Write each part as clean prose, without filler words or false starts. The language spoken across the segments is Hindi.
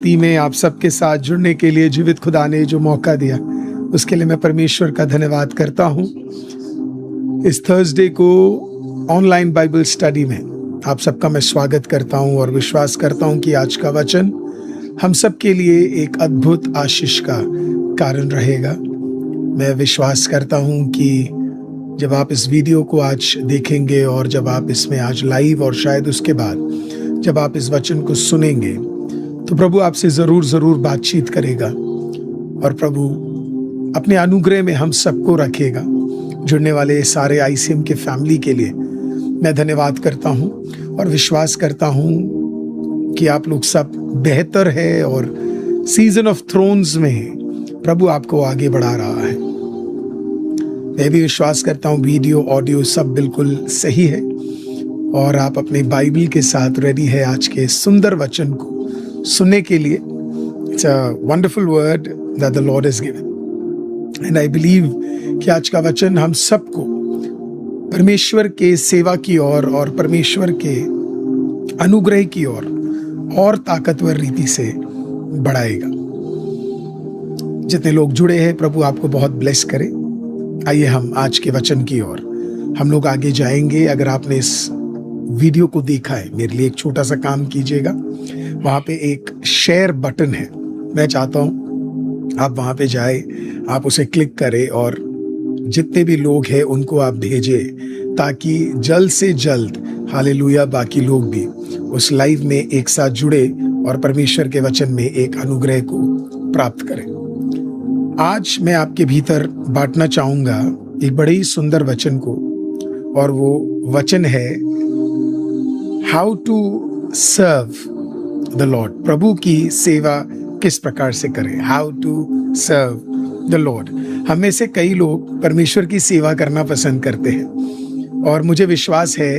में आप सबके साथ जुड़ने के लिए जीवित खुदा ने जो मौका दिया उसके लिए मैं परमेश्वर का धन्यवाद करता हूँ। इस थर्सडे को ऑनलाइन बाइबल स्टडी में आप सबका मैं स्वागत करता हूँ और विश्वास करता हूँ कि आज का वचन हम सब के लिए एक अद्भुत आशीष का कारण रहेगा। मैं विश्वास करता हूँ कि जब आप इस वीडियो को आज देखेंगे और जब आप इसमें आज लाइव और शायद उसके बाद जब आप इस वचन को सुनेंगे तो प्रभु आपसे ज़रूर बातचीत करेगा और प्रभु अपने अनुग्रह में हम सबको रखेगा। जुड़ने वाले सारे ICM के फैमिली के लिए मैं धन्यवाद करता हूं और विश्वास करता हूं कि आप लोग सब बेहतर है और सीजन ऑफ थ्रोन्स में प्रभु आपको आगे बढ़ा रहा है। मैं भी विश्वास करता हूं वीडियो ऑडियो सब बिल्कुल सही है और आप अपने बाइबल के साथ रेडी है आज के सुंदर वचन को सुनने के लिए। It's a wonderful word that the Lord has given and I believe कि आज का वचन हम सबको परमेश्वर के सेवा की ओर और परमेश्वर के अनुग्रह की ओर और ताकतवर रीति से बढ़ाएगा। जितने लोग जुड़े हैं प्रभु आपको बहुत ब्लेस करे। आइए हम आज के वचन की ओर हम लोग आगे जाएंगे। अगर आपने इस वीडियो को देखा है मेरे लिए एक छोटा सा काम कीजिएगा। वहाँ पे एक शेयर बटन है, मैं चाहता हूँ आप वहाँ पे जाए, आप उसे क्लिक करें और जितने भी लोग हैं उनको आप भेजें ताकि जल्द से जल्द हालेलुया बाकी लोग भी उस लाइव में एक साथ जुड़े और परमेश्वर के वचन में एक अनुग्रह को प्राप्त करें। आज मैं आपके भीतर बांटना चाहूँगा एक बड़े ही सुंदर वचन को और वो वचन है how to serve the lord. प्रभु की सेवा किस प्रकार से करें, how to serve the lord. हम में से कई लोग परमेश्वर की सेवा करना पसंद करते हैं और मुझे विश्वास है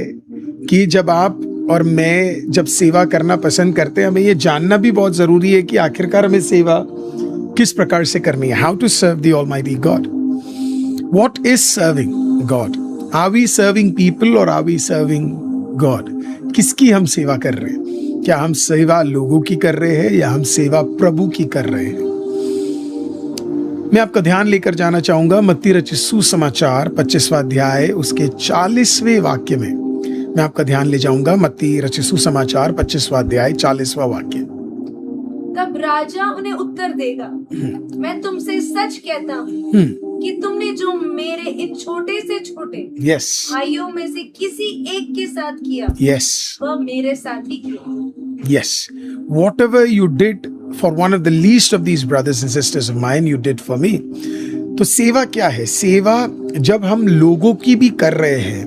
कि जब आप और मैं जब सेवा करना पसंद करते हैं हमें ये जानना भी बहुत ज़रूरी है कि आखिरकार हमें सेवा किस प्रकार से करनी है। How to serve the almighty God. What is serving God? Are we serving people और आर वी सर्विंग गॉड? किसकी हम सेवा कर रहे हैं? क्या हम सेवा लोगों की कर रहे हैं या हम सेवा प्रभु की कर रहे हैं? मैं आपका ध्यान लेकर जाना चाहूंगा मत्ती रचित सुसमाचार 25वां अध्याय उसके 40वें वाक्य में मैं आपका ध्यान ले जाऊंगा। मत्ती रचित सुसमाचार 25वां अध्याय 40वां वाक्य। तब राजा उन्हें उत्तर देगा, मैं तुमसे सच कहता हूँ कि तुमने जो मेरे इन छोटे से छोटे भाइयों में से किसी एक के साथ किया वह मेरे साथ ही किया। Whatever you did for one of the least of these brothers and sisters of mine, you did for me. तो सेवा क्या है? सेवा जब हम लोगों की भी कर रहे हैं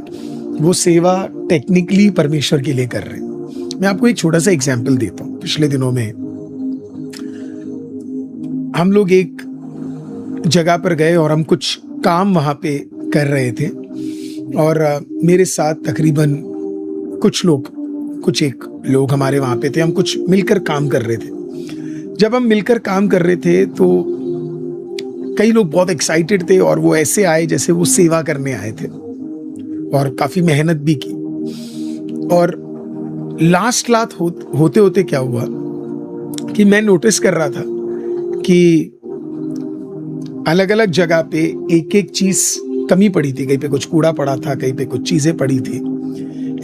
वो सेवा टेक्निकली परमेश्वर के लिए कर रहे हैं। मैं आपको एक छोटा सा एग्जाम्पल देता हूँ। पिछले दिनों में हम लोग एक जगह पर गए और हम कुछ काम वहाँ पे कर रहे थे और मेरे साथ तकरीबन कुछ एक लोग हमारे वहाँ पे थे। हम कुछ मिलकर काम कर रहे थे। जब हम मिलकर काम कर रहे थे तो कई लोग बहुत एक्साइटेड थे और वो ऐसे आए जैसे वो सेवा करने आए थे और काफ़ी मेहनत भी की। और लास्ट होते होते क्या हुआ कि मैं नोटिस कर रहा था कि अलग अलग जगह पे एक एक चीज कमी पड़ी थी। कहीं पे कुछ कूड़ा पड़ा था, कहीं पे कुछ चीजें पड़ी थी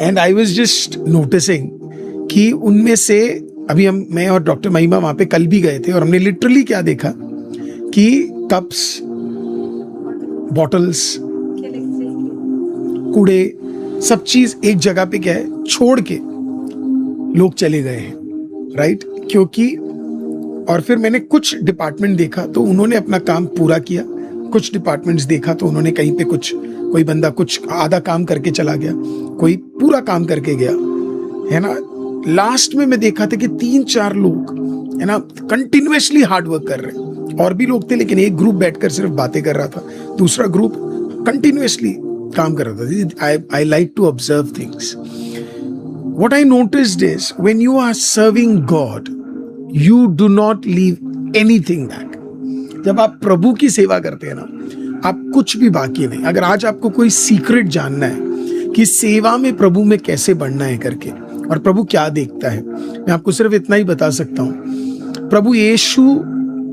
and I was just noticing कि उनमें से अभी मैं और डॉक्टर महिमा वहां पे कल भी गए थे और हमने लिटरली क्या देखा कि कप्स, बॉटल्स, कूड़े सब चीज एक जगह पे क्या है छोड़ के लोग चले गए हैं, राइट? क्योंकि और फिर मैंने कुछ डिपार्टमेंट देखा तो उन्होंने अपना काम पूरा किया, कुछ डिपार्टमेंट्स देखा तो उन्होंने कहीं पे कोई बंदा कुछ आधा काम करके चला गया, कोई पूरा काम करके गया, है ना। लास्ट में मैं देखा था कि 3-4 लोग है ना कंटिन्यूअसली हार्ड वर्क कर रहे हैं। और भी लोग थे लेकिन एक ग्रुप बैठकर सिर्फ बातें कर रहा था, दूसरा ग्रुप कंटिन्यूअसली काम कर रहा था। I like to observe things. What I noticed is when you are serving God You do not leave anything back. जब आप प्रभु की सेवा करते हैं ना आप कुछ भी बाकी नहीं। अगर आज आपको कोई सीक्रेट जानना है कि सेवा में प्रभु में कैसे बढ़ना है करके और प्रभु क्या देखता है, मैं आपको सिर्फ इतना ही बता सकता हूँ। प्रभु यीशु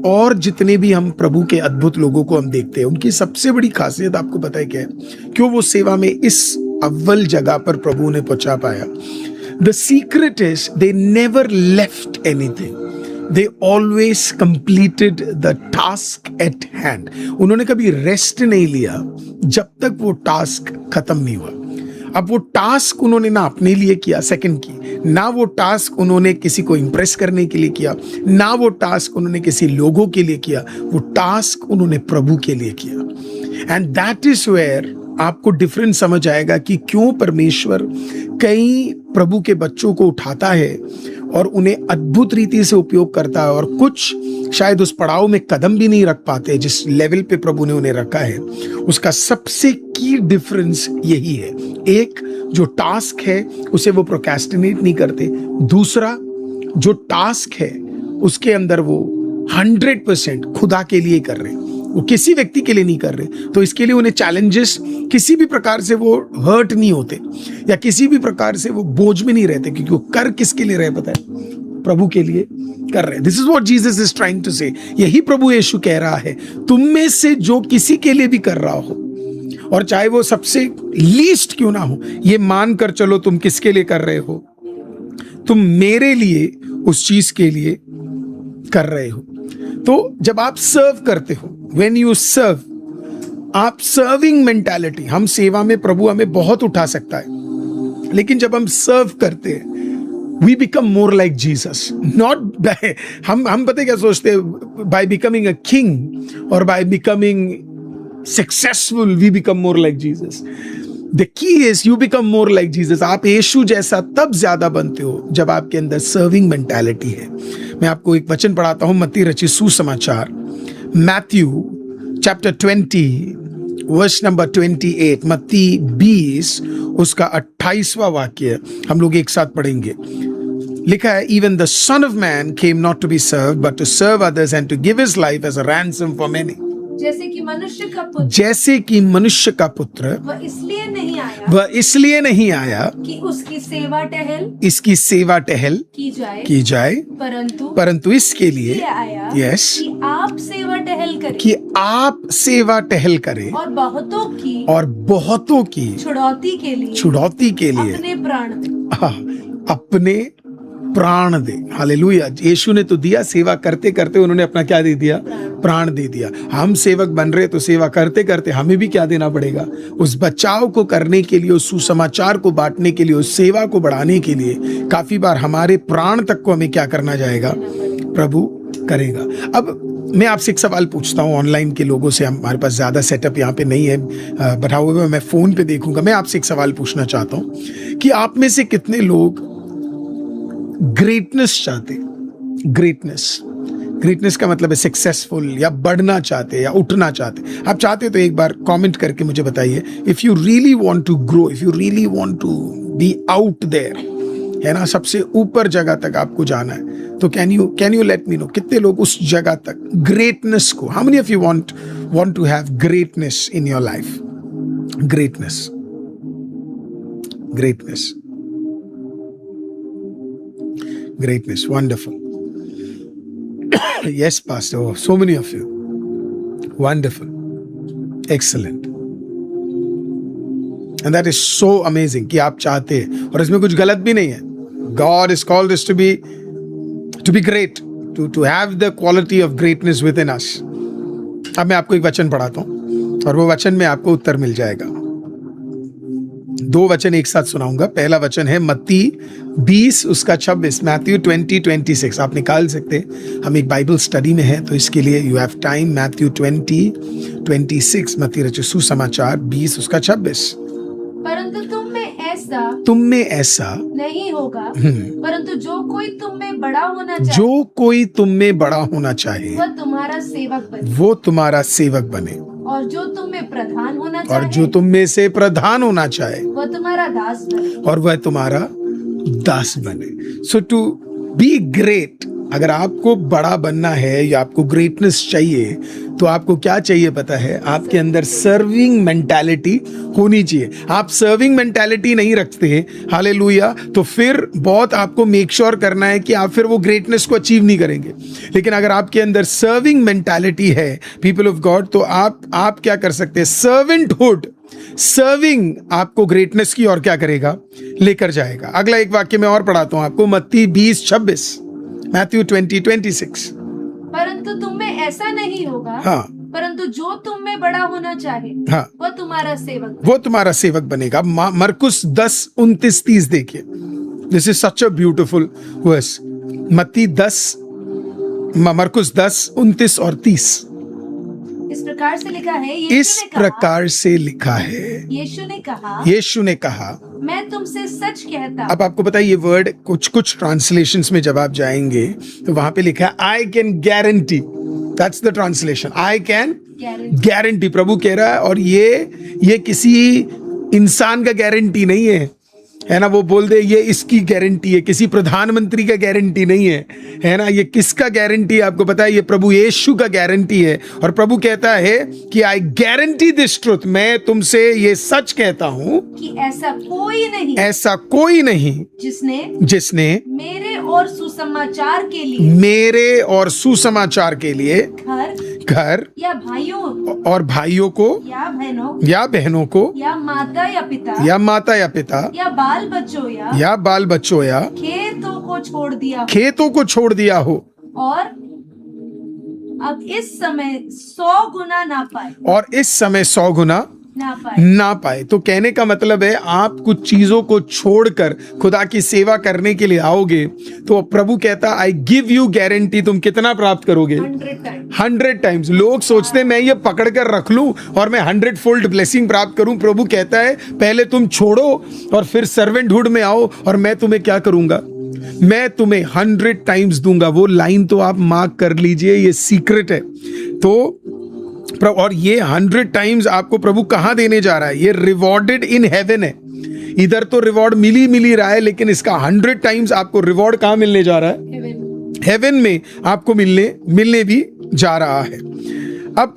और जितने भी हम प्रभु के अद्भुत लोगों को हम देखते हैं, उनकी सबसे बड़ी खासियत आपको पता है क्या है? क्यों वो सेवा में इस अव्वल जगह पर प्रभु ने पहुंचा पाया? The secret is they never left anything, they always completed the task at hand. उन्होंने कभी रेस्ट नहीं लिया जब तक वो टास्क खत्म नहीं हुआ। अब वो टास्क उन्होंने ना अपने लिए किया सेकंड की, ना वो टास्क उन्होंने किसी को इंप्रेस करने के लिए किया, ना वो टास्क उन्होंने किसी लोगों के लिए किया, वो टास्क उन्होंने प्रभु के लिए किया। एंड दैट इज वेयर आपको डिफरेंस समझ आएगा कि क्यों परमेश्वर कई प्रभु के बच्चों को उठाता है और उन्हें अद्भुत रीति से उपयोग करता है, और कुछ शायद उस पड़ाव में कदम भी नहीं रख पाते जिस लेवल पे प्रभु ने उन्हें रखा है। उसका सबसे की डिफरेंस यही है, एक जो टास्क है उसे वो प्रोक्रेस्टिनेट नहीं करते, दूसरा जो टास्क है उसके अंदर वो 100% खुदा के लिए कर रहे हैं, वो किसी व्यक्ति के लिए नहीं कर रहे। तो इसके लिए उन्हें चैलेंजेस किसी भी प्रकार से वो हर्ट नहीं होते या किसी भी प्रकार से वो बोझ में नहीं रहते, क्योंकि वो कर किसके लिए रहे पता है? प्रभु के लिए कर रहे हैं। This is what Jesus is trying to say. यही प्रभु यीशु कह रहा है, तुम में से जो किसी के लिए भी कर रहा हो, और चाहे वो सबसे लीस्ट क्यों ना हो, ये मान कर चलो तुम किसके लिए कर रहे हो, तुम मेरे लिए उस चीज के लिए कर रहे हो। तो जब आप सर्व करते हो, व्हेन यू सर्व, आप सर्विंग मेंटालिटी, हम सेवा में प्रभु हमें बहुत उठा सकता है, लेकिन जब हम सर्व करते हैं we become more like Jesus, not by, हम पता क्या सोचते हैं, by becoming a king or by becoming successful we become more like Jesus. The key is you become more like Jesus. आप यीशु जैसा तब ज्यादा बनते हो जब आपके अंदर सर्विंग मेंटालिटी है। मैं आपको एक वचन पढ़ाता हूं, मत्ती रचित सुसमाचार, मैथ्यू चैप्टर 20 वर्स नंबर 28, मत्ती 20 उसका 28वां वाक्य हम लोग एक साथ पढ़ेंगे। लिखा है, even the son of man came not to be served but to serve others and to give his life as a ransom for many. जैसे कि मनुष्य का पुत्र वह इसलिए नहीं आया कि उसकी सेवा टहल की जाए परंतु इसके लिए यस कि आप सेवा टहल करें और बहुतों की छुड़ौती के लिए अपने प्राण दे। हालेलुया। यीशु ने तो दिया, सेवा करते करते उन्होंने अपना क्या दे दिया? प्राण दे दिया। हम सेवक बन रहे तो सेवा करते करते हमें भी क्या देना पड़ेगा? उस बचाव को करने के लिए, उस सुसमाचार को बांटने के लिए, उस सेवा को बढ़ाने के लिए काफी बार हमारे प्राण तक को हमें क्या करना जाएगा? प्रभु करेगा। अब मैं आपसे एक सवाल पूछता हूँ, ऑनलाइन के लोगों से, हमारे पास ज्यादा सेटअप यहाँ पे नहीं है, बट हाउएवर मैं फोन पे देखूंगा। मैं आपसे एक सवाल पूछना चाहता हूँ कि आप में से कितने लोग ग्रेटनेस चाहते? ग्रेटनेस का मतलब है सक्सेसफुल, या बढ़ना चाहते या उठना चाहते। आप चाहते तो एक बार कमेंट करके मुझे बताइए। If you really want to grow, if you really want to be out there, है ना, सबसे ऊपर जगह तक आपको जाना है, तो can you let me know कितने लोग उस जगह तक, ग्रेटनेस को, how many of you want to have greatness in your life? Greatness, wonderful. Yes, Pastor. Oh, so many of you. Wonderful. Excellent. And that is so amazing कि आप चाहते हैं, और इसमें कुछ गलत भी नहीं है. God has called us to be great, to have the quality of greatness within us. अब मैं आपको एक वचन पढ़ाता हूँ और वो वचन में आपको उत्तर मिल जाएगा। दो वचन एक साथ सुनाऊंगा। पहला वचन है मत्ती 20 उसका 26, मैथ्यू 20:26। आप निकाल सकते हैं, हम एक बाइबल स्टडी में है तो इसके लिए यू हैव टाइम। मैथ्यू 20:26, मत्ती रचित सुसमाचार 20 उसका 26। परंतु तुम में ऐसा नहीं होगा, परंतु जो कोई तुम में बड़ा होना चाहे वह तुम्हारा सेवक बने, और जो तुम में से प्रधान होना चाहे वह तुम्हारा दास बने। सो टू बी ग्रेट अगर आपको बड़ा बनना है या आपको ग्रेटनेस चाहिए तो आपको क्या चाहिए पता है? आपके अंदर सर्विंग मेंटालिटी होनी चाहिए। आप सर्विंग मेंटालिटी नहीं रखते, हालेलुया, तो फिर बहुत आपको मेक श्योर करना है कि आप फिर वो ग्रेटनेस को अचीव नहीं करेंगे। लेकिन अगर आपके अंदर सर्विंग मेंटालिटी है पीपल ऑफ गॉड, तो आप क्या कर सकते हैं? सर्वेंटहुड, सर्विंग आपको ग्रेटनेस की और क्या करेगा? लेकर जाएगा। अगला एक वाक्य मैं और पढ़ाता हूं आपको, मत्ती 20:26, मैथ्यू 20:26। परंतु तुम में ऐसा नहीं होगा, हाँ, परंतु जो तुम में बड़ा होना चाहे, हाँ, वो तुम्हारा सेवक, वो तुम्हारा सेवक बनेगा। मरकुस 10:29-30 देखिए। This is such a beautiful verse. मरकुस 10:29 और 30। इस प्रकार से लिखा है, इस प्रकार से लिखा है, यीशु ने कहा, मैं तुमसे सच कहता। अब आपको पता है ये वर्ड कुछ ट्रांसलेशंस में जब आप जाएंगे तो वहां पे लिखा है I can guarantee, that's the translation, I can guarantee. प्रभु कह रहा है, और ये किसी इंसान का गारंटी नहीं है ना? वो बोल दे ये इसकी गारंटी है, किसी प्रधानमंत्री का गारंटी नहीं है ना? ये किसका गारंटी है आपको पता है? ये प्रभु यीशु का गारंटी है। और प्रभु कहता है कि आई गारंटी दिस ट्रुथ, मैं तुमसे ये सच कहता हूं कि ऐसा कोई नहीं जिसने मेरे और सुसमाचार के लिए घर या भाइयों को या बहनों को या माता या पिता या बाल बच्चों या खेतों को छोड़ दिया हो, और अब इस समय 100 गुना ना पाए। तो कहने का मतलब है, आप कुछ चीजों को छोड़कर खुदा की सेवा करने के लिए आओगे तो प्रभु कहता आई गिव यू गारंटी, तुम कितना प्राप्त करोगे? 100 टाइम्स। लोग सोचते हैं मैं ये पकड़ कर रख लूं और मैं 100-fold ब्लेसिंग प्राप्त करूं। प्रभु कहता है पहले तुम छोड़ो और फिर सर्वेंटहुड में आओ, और मैं तुम्हें क्या करूंगा? मैं तुम्हें 100 टाइम्स दूंगा। वो लाइन तो आप मार्क कर लीजिए, ये सीक्रेट है। तो और ये 100 टाइम्स आपको प्रभु कहां देने जा रहा है? ये रिवॉर्डेड इन हेवन है। इधर तो रिवॉर्ड मिल ही रहा है, लेकिन इसका 100 टाइम्स आपको रिवॉर्ड कहां मिलने जा रहा है? हेवन में आपको मिलने भी जा रहा है। अब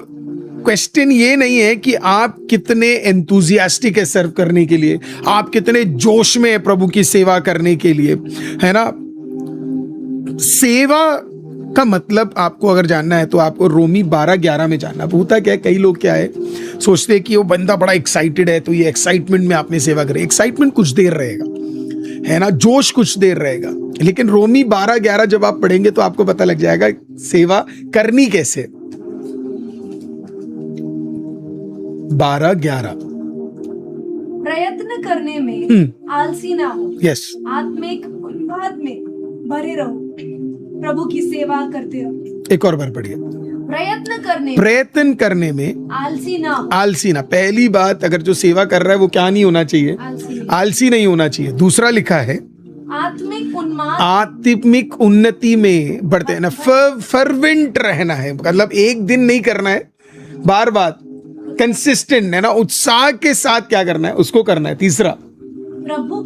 क्वेश्चन ये नहीं है कि आप कितने एंथुसियास्टिक है सर्व करने के लिए, आप कितने जोश में है प्रभु की सेवा करने के लिए, है ना? सेवा का मतलब आपको अगर जानना है तो आपको रोमी 12:11 में जानना। होता क्या है, कई लोग क्या है सोचते हैं कि वो बंदा बड़ा एक्साइटेड है तो ये एक्साइटमेंट में आपने सेवा करे। एक्साइटमेंट कुछ देर रहेगा, है ना? जोश कुछ देर रहेगा, लेकिन रोमी 12:11 जब आप पढ़ेंगे तो आपको पता लग जाएगा सेवा करनी कैसे। 12:11 प्रयत्न करने में आलसी ना हो, यस, आत्मिक उन्माद में भरे रहो, प्रभु की सेवा करते रहो। एक और बार पढ़िए, प्रयत्न करने में आलसी ना। पहली बात, अगर जो सेवा कर रहा है वो क्या नहीं होना चाहिए? आलसी नहीं होना चाहिए। दूसरा लिखा है आत्मिक उन्नति में बढ़ते हैं ना, फर्वेंट रहना है, मतलब एक दिन नहीं करना है, बार बार कंसिस्टेंट है ना, उत्साह के साथ क्या करना है उसको करना है। तीसरा, प्रभु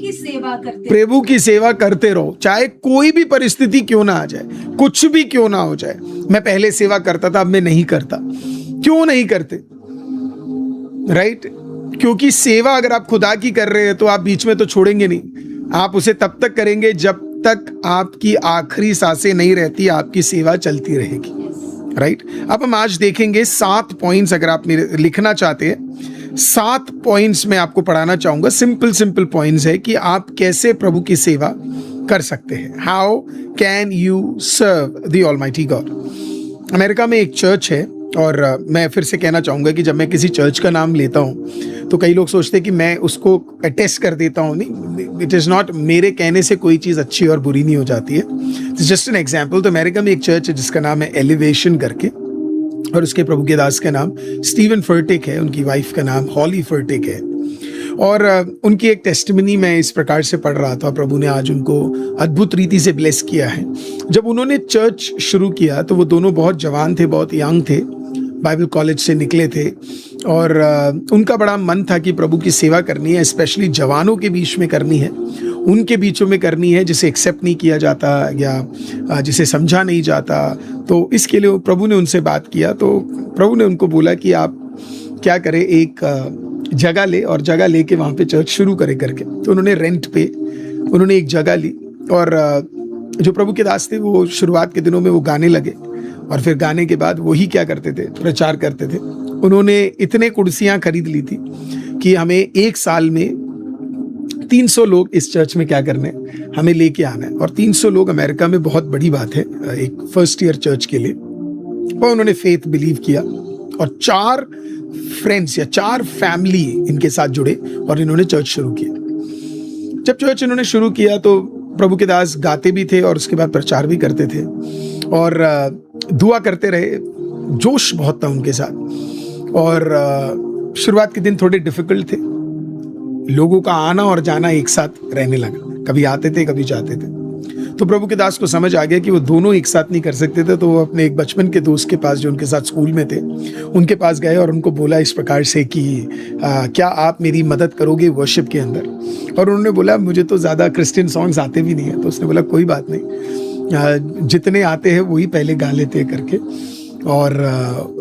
की सेवा करते रहो, चाहे कोई भी परिस्थिति क्यों ना आ जाए, कुछ भी क्यों ना हो जाए। मैं पहले सेवा करता था, अब मैं नहीं करता। क्यों नहीं करते? राइट? क्योंकि सेवा अगर आप खुदा की कर रहे हैं तो आप बीच में तो छोड़ेंगे नहीं। आप उसे तब तक करेंगे जब तक आपकी आखिरी सांसें नहीं रहती, आपकी सेवा चलती रहेगी। राइट? अब हम आज देखेंगे 7 पॉइंट्स। अगर आप मेरे लिखना चाहते हैं, 7 पॉइंट्स मैं आपको पढ़ाना चाहूंगा। सिंपल पॉइंट्स है कि आप कैसे प्रभु की सेवा कर सकते हैं। How can you serve the almighty God. America में एक चर्च है, और मैं फिर से कहना चाहूँगा कि जब मैं किसी चर्च का नाम लेता हूँ तो कई लोग सोचते हैं कि मैं उसको अटेस्ट कर देता हूँ। नहीं, इट इज़ नॉट। मेरे कहने से कोई चीज़ अच्छी और बुरी नहीं हो जाती है। Just an example. तो अमेरिका में एक चर्च है जिसका नाम है एलिवेशन करके, और उसके प्रभु के दास का नाम स्टीवन फर्टिक है, उनकी वाइफ का नाम हॉली फर्टिक है। और उनकी एक टेस्टिमनी मैं इस प्रकार से पढ़ रहा था। प्रभु ने आज उनको अद्भुत रीति से ब्लेस किया है। जब उन्होंने चर्च शुरू किया तो वो दोनों बहुत जवान थे, बहुत यंग थे, बाइबल कॉलेज से निकले थे, और उनका बड़ा मन था कि प्रभु की सेवा करनी है, स्पेशली जवानों के बीच में करनी है। उनके बीचों में करनी है जिसे एक्सेप्ट नहीं किया जाता या जिसे समझा नहीं जाता। तो इसके लिए प्रभु ने उनसे बात किया। तो प्रभु ने उनको बोला कि आप क्या करें, एक जगह ले और जगह लेके वहाँ पे चर्च शुरू करे करके। तो उन्होंने रेंट पे उन्होंने एक जगह ली और जो प्रभु के दास थे वो शुरुआत के दिनों में वो गाने लगे और फिर गाने के बाद वही क्या करते थे, प्रचार करते थे। उन्होंने इतने कुर्सियाँ खरीद ली थी कि हमें एक साल में 300 लोग इस चर्च में क्या करने, हमें लेके आना है। और 300 लोग अमेरिका में बहुत बड़ी बात है एक फर्स्ट ईयर चर्च के लिए। और उन्होंने फेथ बिलीव किया और 4 फ्रेंड्स या 4 फैमिली इनके साथ जुड़े और इन्होंने चर्च शुरू किया। जब चर्च इन्होंने शुरू किया तो प्रभु के दास गाते भी थे और उसके बाद प्रचार भी करते थे और दुआ करते रहे। जोश बहुत था उनके साथ। और शुरुआत के दिन थोड़े डिफिकल्ट थे, लोगों का आना और जाना एक साथ रहने लगा, कभी आते थे कभी जाते थे। तो प्रभु के दास को समझ आ गया कि वो दोनों एक साथ नहीं कर सकते थे। तो वो अपने एक बचपन के दोस्त के पास जो उनके साथ स्कूल में थे उनके पास गए और उनको बोला इस प्रकार से कि क्या आप मेरी मदद करोगे वर्शिप के अंदर। और उन्होंने बोला मुझे तो ज़्यादा क्रिश्चियन सॉन्ग्स आते भी नहीं है। तो उसने बोला कोई बात नहीं, जितने आते हैं वही पहले गा लेते हैं करके। और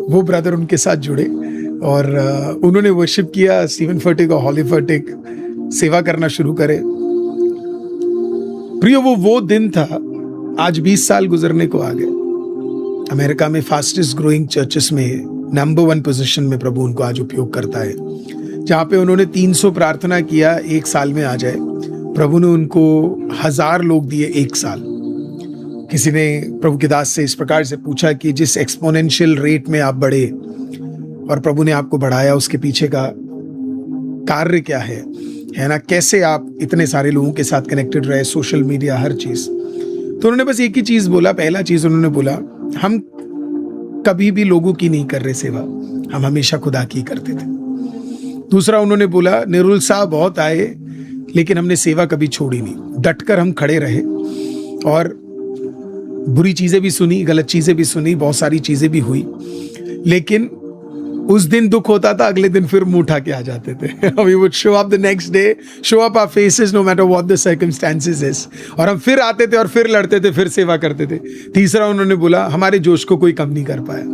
वो ब्रदर उनके साथ जुड़े और उन्होंने वर्शिप किया। स्टीवन फर्टिक और हॉली फर्टिक सेवा करना शुरू करे। प्रियो वो दिन था, आज 20 साल गुजरने को आ गए। अमेरिका में फास्टेस्ट ग्रोइंग चर्चेस में नंबर 1 पोजीशन में प्रभु उनको आज उपयोग करता है। जहाँ पे उन्होंने 300 प्रार्थना किया एक साल में आ जाए, प्रभु ने उनको 1000 लोग दिए एक साल। किसी ने प्रभु के दास से इस प्रकार से पूछा कि जिस एक्सपोनेंशियल रेट में आप बढ़े और प्रभु ने आपको बढ़ाया, उसके पीछे का कार्य क्या है ना, कैसे आप इतने सारे लोगों के साथ कनेक्टेड रहे, सोशल मीडिया हर चीज। तो उन्होंने बस एक ही चीज बोला, पहला चीज उन्होंने बोला हम कभी भी लोगों की नहीं कर रहे सेवा, हम हमेशा खुदा की करते थे। दूसरा उन्होंने बोला निरुत्साह बहुत आए लेकिन हमने सेवा कभी छोड़ी नहीं, डटकर हम खड़े रहे और बुरी चीजें भी सुनी, गलत चीजें भी सुनी, बहुत सारी चीजें भी हुई, लेकिन उस दिन दुख होता था, अगले दिन फिर मुंह उठा के आ जाते थे। We would show up the next day, show up our faces no matter what the circumstances is। और हम फिर आते थे और फिर लड़ते थे, फिर सेवा करते थे। तीसरा उन्होंने बोला हमारे जोश को कोई कम नहीं कर पाया,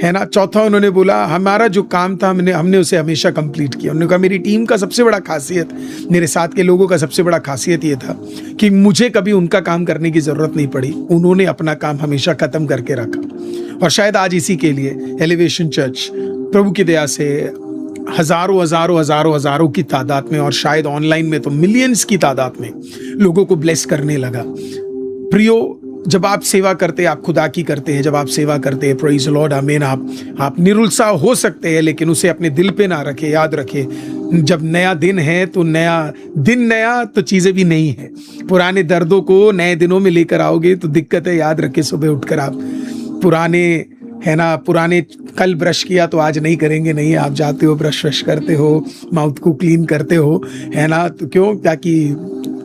है ना। चौथा उन्होंने बोला हमारा जो काम था हमने उसे हमेशा कंप्लीट किया। उन्होंने कहा मेरी टीम का सबसे बड़ा खासियत, मेरे साथ के लोगों का सबसे बड़ा खासियत ये था कि मुझे कभी उनका काम करने की जरूरत नहीं पड़ी, उन्होंने अपना काम हमेशा खत्म करके रखा। और शायद आज इसी के लिए एलिवेशन चर्च प्रभु की दया से हजारों की तादाद में और शायद ऑनलाइन में तो मिलियंस की तादाद में लोगों को ब्लेस करने लगा। प्रियो, जब आप सेवा करते हैं, आप खुदा की करते हैं, जब आप सेवा करते हैं, प्रेज़ द लॉर्ड, आमीन, आप निरुत्साह हो सकते हैं लेकिन उसे अपने दिल पे ना रखे। याद रखे जब नया दिन है तो नया तो चीजें भी नहीं है। पुराने दर्दों को नए दिनों में लेकर आओगे तो दिक्कत है। याद रखे सुबह उठकर आप पुराने कल ब्रश किया तो आज नहीं करेंगे, नहीं, आप जाते हो ब्रश करते हो, माउथ को क्लीन करते हो, है ना। तो क्यों?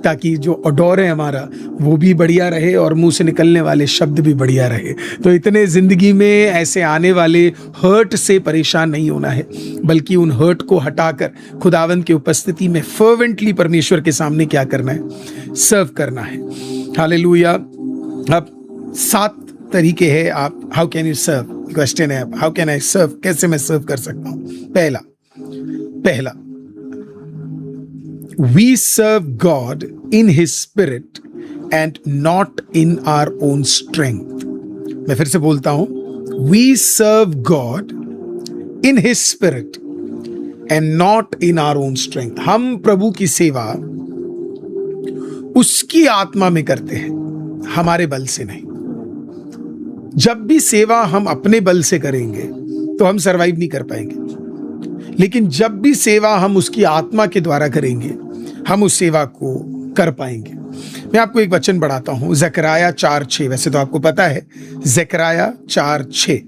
ताकि जो ऑडोर है हमारा वो भी बढ़िया रहे और मुंह से निकलने वाले शब्द भी बढ़िया रहे। तो इतने जिंदगी में ऐसे आने वाले हर्ट से परेशान नहीं होना है, बल्कि उन हर्ट को हटाकर खुदावंद की उपस्थिति में फर्वेंटली परमेश्वर के सामने क्या करना है? सर्व करना है। हालेलुया। अब 7 तरीके हैं आप how can you serve. Question है हाउ कैन आई सर्व, कैसे मैं सर्व कर सकता हूं। पहला we serve God in his spirit and not in our own strength। मैं फिर से बोलता हूं, we serve God in his spirit and not in our own strength। हम प्रभु की सेवा उसकी आत्मा में करते हैं, हमारे बल से नहीं। जब भी सेवा हम अपने बल से करेंगे तो हम सरवाइव नहीं कर पाएंगे, लेकिन जब भी सेवा हम उसकी आत्मा के द्वारा करेंगे हम उस सेवा को कर पाएंगे। मैं आपको एक वचन बढ़ाता हूं, ज़करिया 4:6। वैसे तो आपको पता है, ज़करिया 4:6।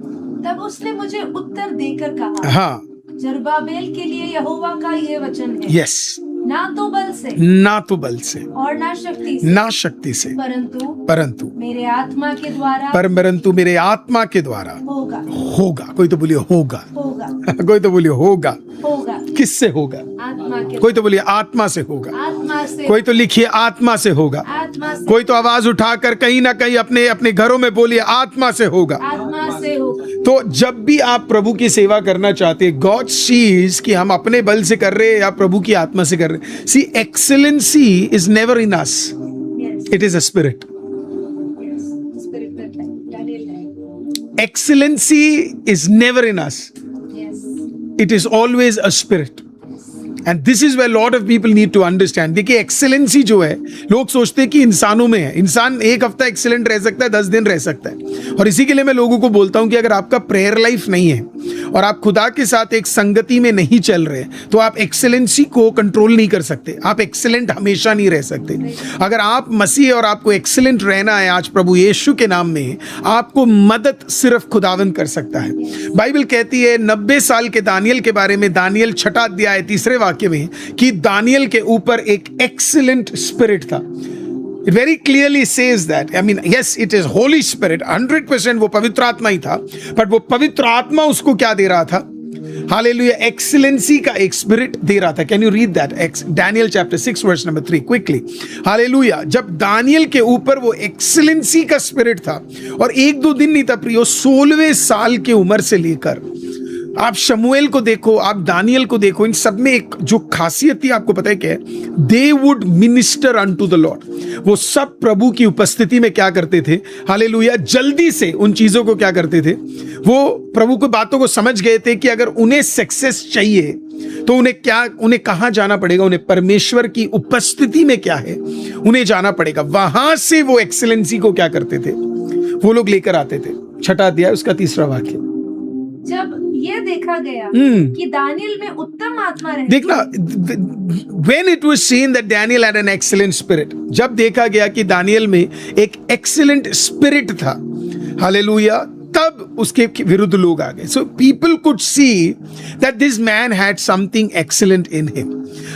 तब उसने मुझे उत्तर देकर कहा, हाँ, जरुब्बाबेल के लिए यहोवा का ये वचन है, यस, ना तो बल से और ना शक्ति से परंतु मेरे आत्मा के द्वारा होगा। कोई तो बोलिए होगा। कोई तो बोलिए होगा। किससे होगा? कोई तो बोलिए आत्मा से होगा। आत्मा से, कोई तो लिखिए आत्मा से होगा। आत्मा से, कोई तो आवाज उठाकर कहीं ना कहीं अपने अपने घरों में बोलिए आत्मा से होगा। आत्मा से होगा। तो जब भी आप प्रभु की सेवा करना चाहते हैं, गॉड सीज कि हम अपने बल से कर रहे हैं या प्रभु की आत्मा से कर रहे हैं। See excellency is never in us, it is a spirit. Excellency is never in us. It is always a spirit. And this is where a lot of people need to understand. देखिए एक्सेलेंसी जो है, लोग सोचते हैं कि इंसानों में है। इंसान एक हफ्ता एक्सेलेंट रह सकता है, 10 दिन रह सकता है। और इसी के लिए मैं लोगों को बोलता हूं कि अगर आपका प्रेयर लाइफ नहीं है और आप खुदा के साथ एक संगति में नहीं चल रहे, तो आप एक्सेलेंसी को कंट्रोल नहीं कर सकते। आप एक्सेलेंट हमेशा नहीं रह सकते। अगर आप मसीह और आपको एक्सेलेंट रहना है आज प्रभु यीशु के नाम में, आपको मदद सिर्फ खुदावंद कर सकता है। बाइबल कहती है 90 साल के दानियल के बारे में, दानियल 6 अध्याय 3 वाक्य में, कि दानियल के ऊपर एक एक्सीलेंट स्पिरिट था। It very clearly says that. I mean, yes, it is Holy Spirit, 100% वो पवित्र आत्मा ही था, but वो पवित्र आत्मा उसको क्या दे रहा था? हालेलुया, एक्सीलेंसी का एक स्पिरिट दे रहा था। Can you read that? Daniel chapter 6 verse number 3 quickly. Hallelujah, जब दानियल के ऊपर वो एक्सीलेंसी का स्पिरिट था, और 1-2 दिन नहीं था प्रियो, 16वें साल की उम्र से लेकर आप शमूएल को देखो, आप दानियल को देखो, इन सब में एक जो खासियत थी आपको पता है क्या है? They would minister unto the Lord. वो सब प्रभु की उपस्थिति में क्या करते थे? हालेलुया, जल्दी से उन चीजों को क्या करते थे? वो प्रभु की बातों को समझ गए थे कि अगर उन्हें सक्सेस चाहिए तो उन्हें कहां जाना पड़ेगा? उन्हें परमेश्वर की उपस्थिति में क्या है, उन्हें जाना पड़ेगा। वहां से वो एक्सीलेंसी को क्या करते थे? वो लोग लेकर आते थे। 6 अध्याय उसका 3 वाक्य। जब ये देखा गया कि दानियल में उत्तम आत्मा रहती, देखना, when it was seen that Daniel had an excellent spirit, जब देखा गया कि दानियल में एक excellent spirit था, हालेलुया, तब उसके विरुद्ध लोग आ गए। So people could see that this man had something excellent in him.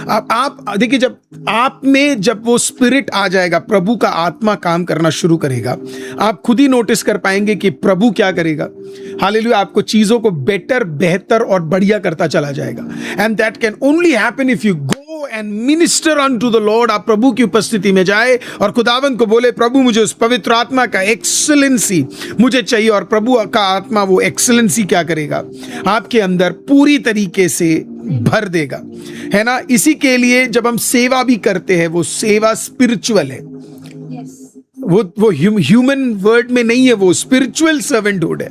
अब आप देखिए, जब आप में जब वो स्पिरिट आ जाएगा, प्रभु का आत्मा काम करना शुरू करेगा, आप खुद ही नोटिस कर पाएंगे कि प्रभु क्या करेगा। हालेलुया, आपको चीजों को बेटर, बेहतर और बढ़िया करता चला जाएगा। And that can only happen if you go and minister unto the Lord. आप प्रभु की उपस्थिति में जाए और खुदावंद को बोले, प्रभु मुझे उस पवित्र आत्मा का एक्सीलेंसी मुझे चाहिए। और प्रभु का आत्मा वो एक्सीलेंसी क्या करेगा? आपके अंदर पूरी तरीके से भर देगा, है ना। इसी के लिए जब हम सेवा भी करते हैं, वो सेवा स्पिरिचुअल है। वो ह्यूमन वर्ड में नहीं है, वो स्पिरिचुअल सर्वेंटहुड है।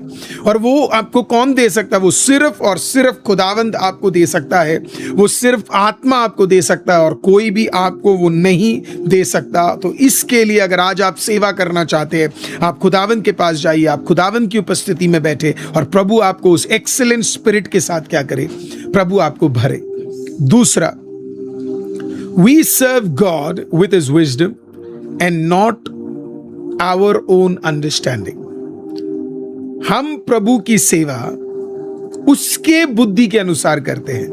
और वो आपको कौन दे सकता है? वो सिर्फ और सिर्फ खुदावंद आपको दे सकता है। वो सिर्फ आत्मा आपको दे सकता है और कोई भी आपको वो नहीं दे सकता। तो इसके लिए अगर आज आप सेवा करना चाहते हैं, आप खुदावंद के पास जाइए, आप खुदावंद की उपस्थिति में बैठे और प्रभु आपको उस एक्सीलेंट स्पिरिट के साथ क्या करे? प्रभु आपको भरे। दूसरा, we serve God with his wisdom and not our own understanding. हम प्रभु की सेवा उसके बुद्धि के अनुसार करते हैं,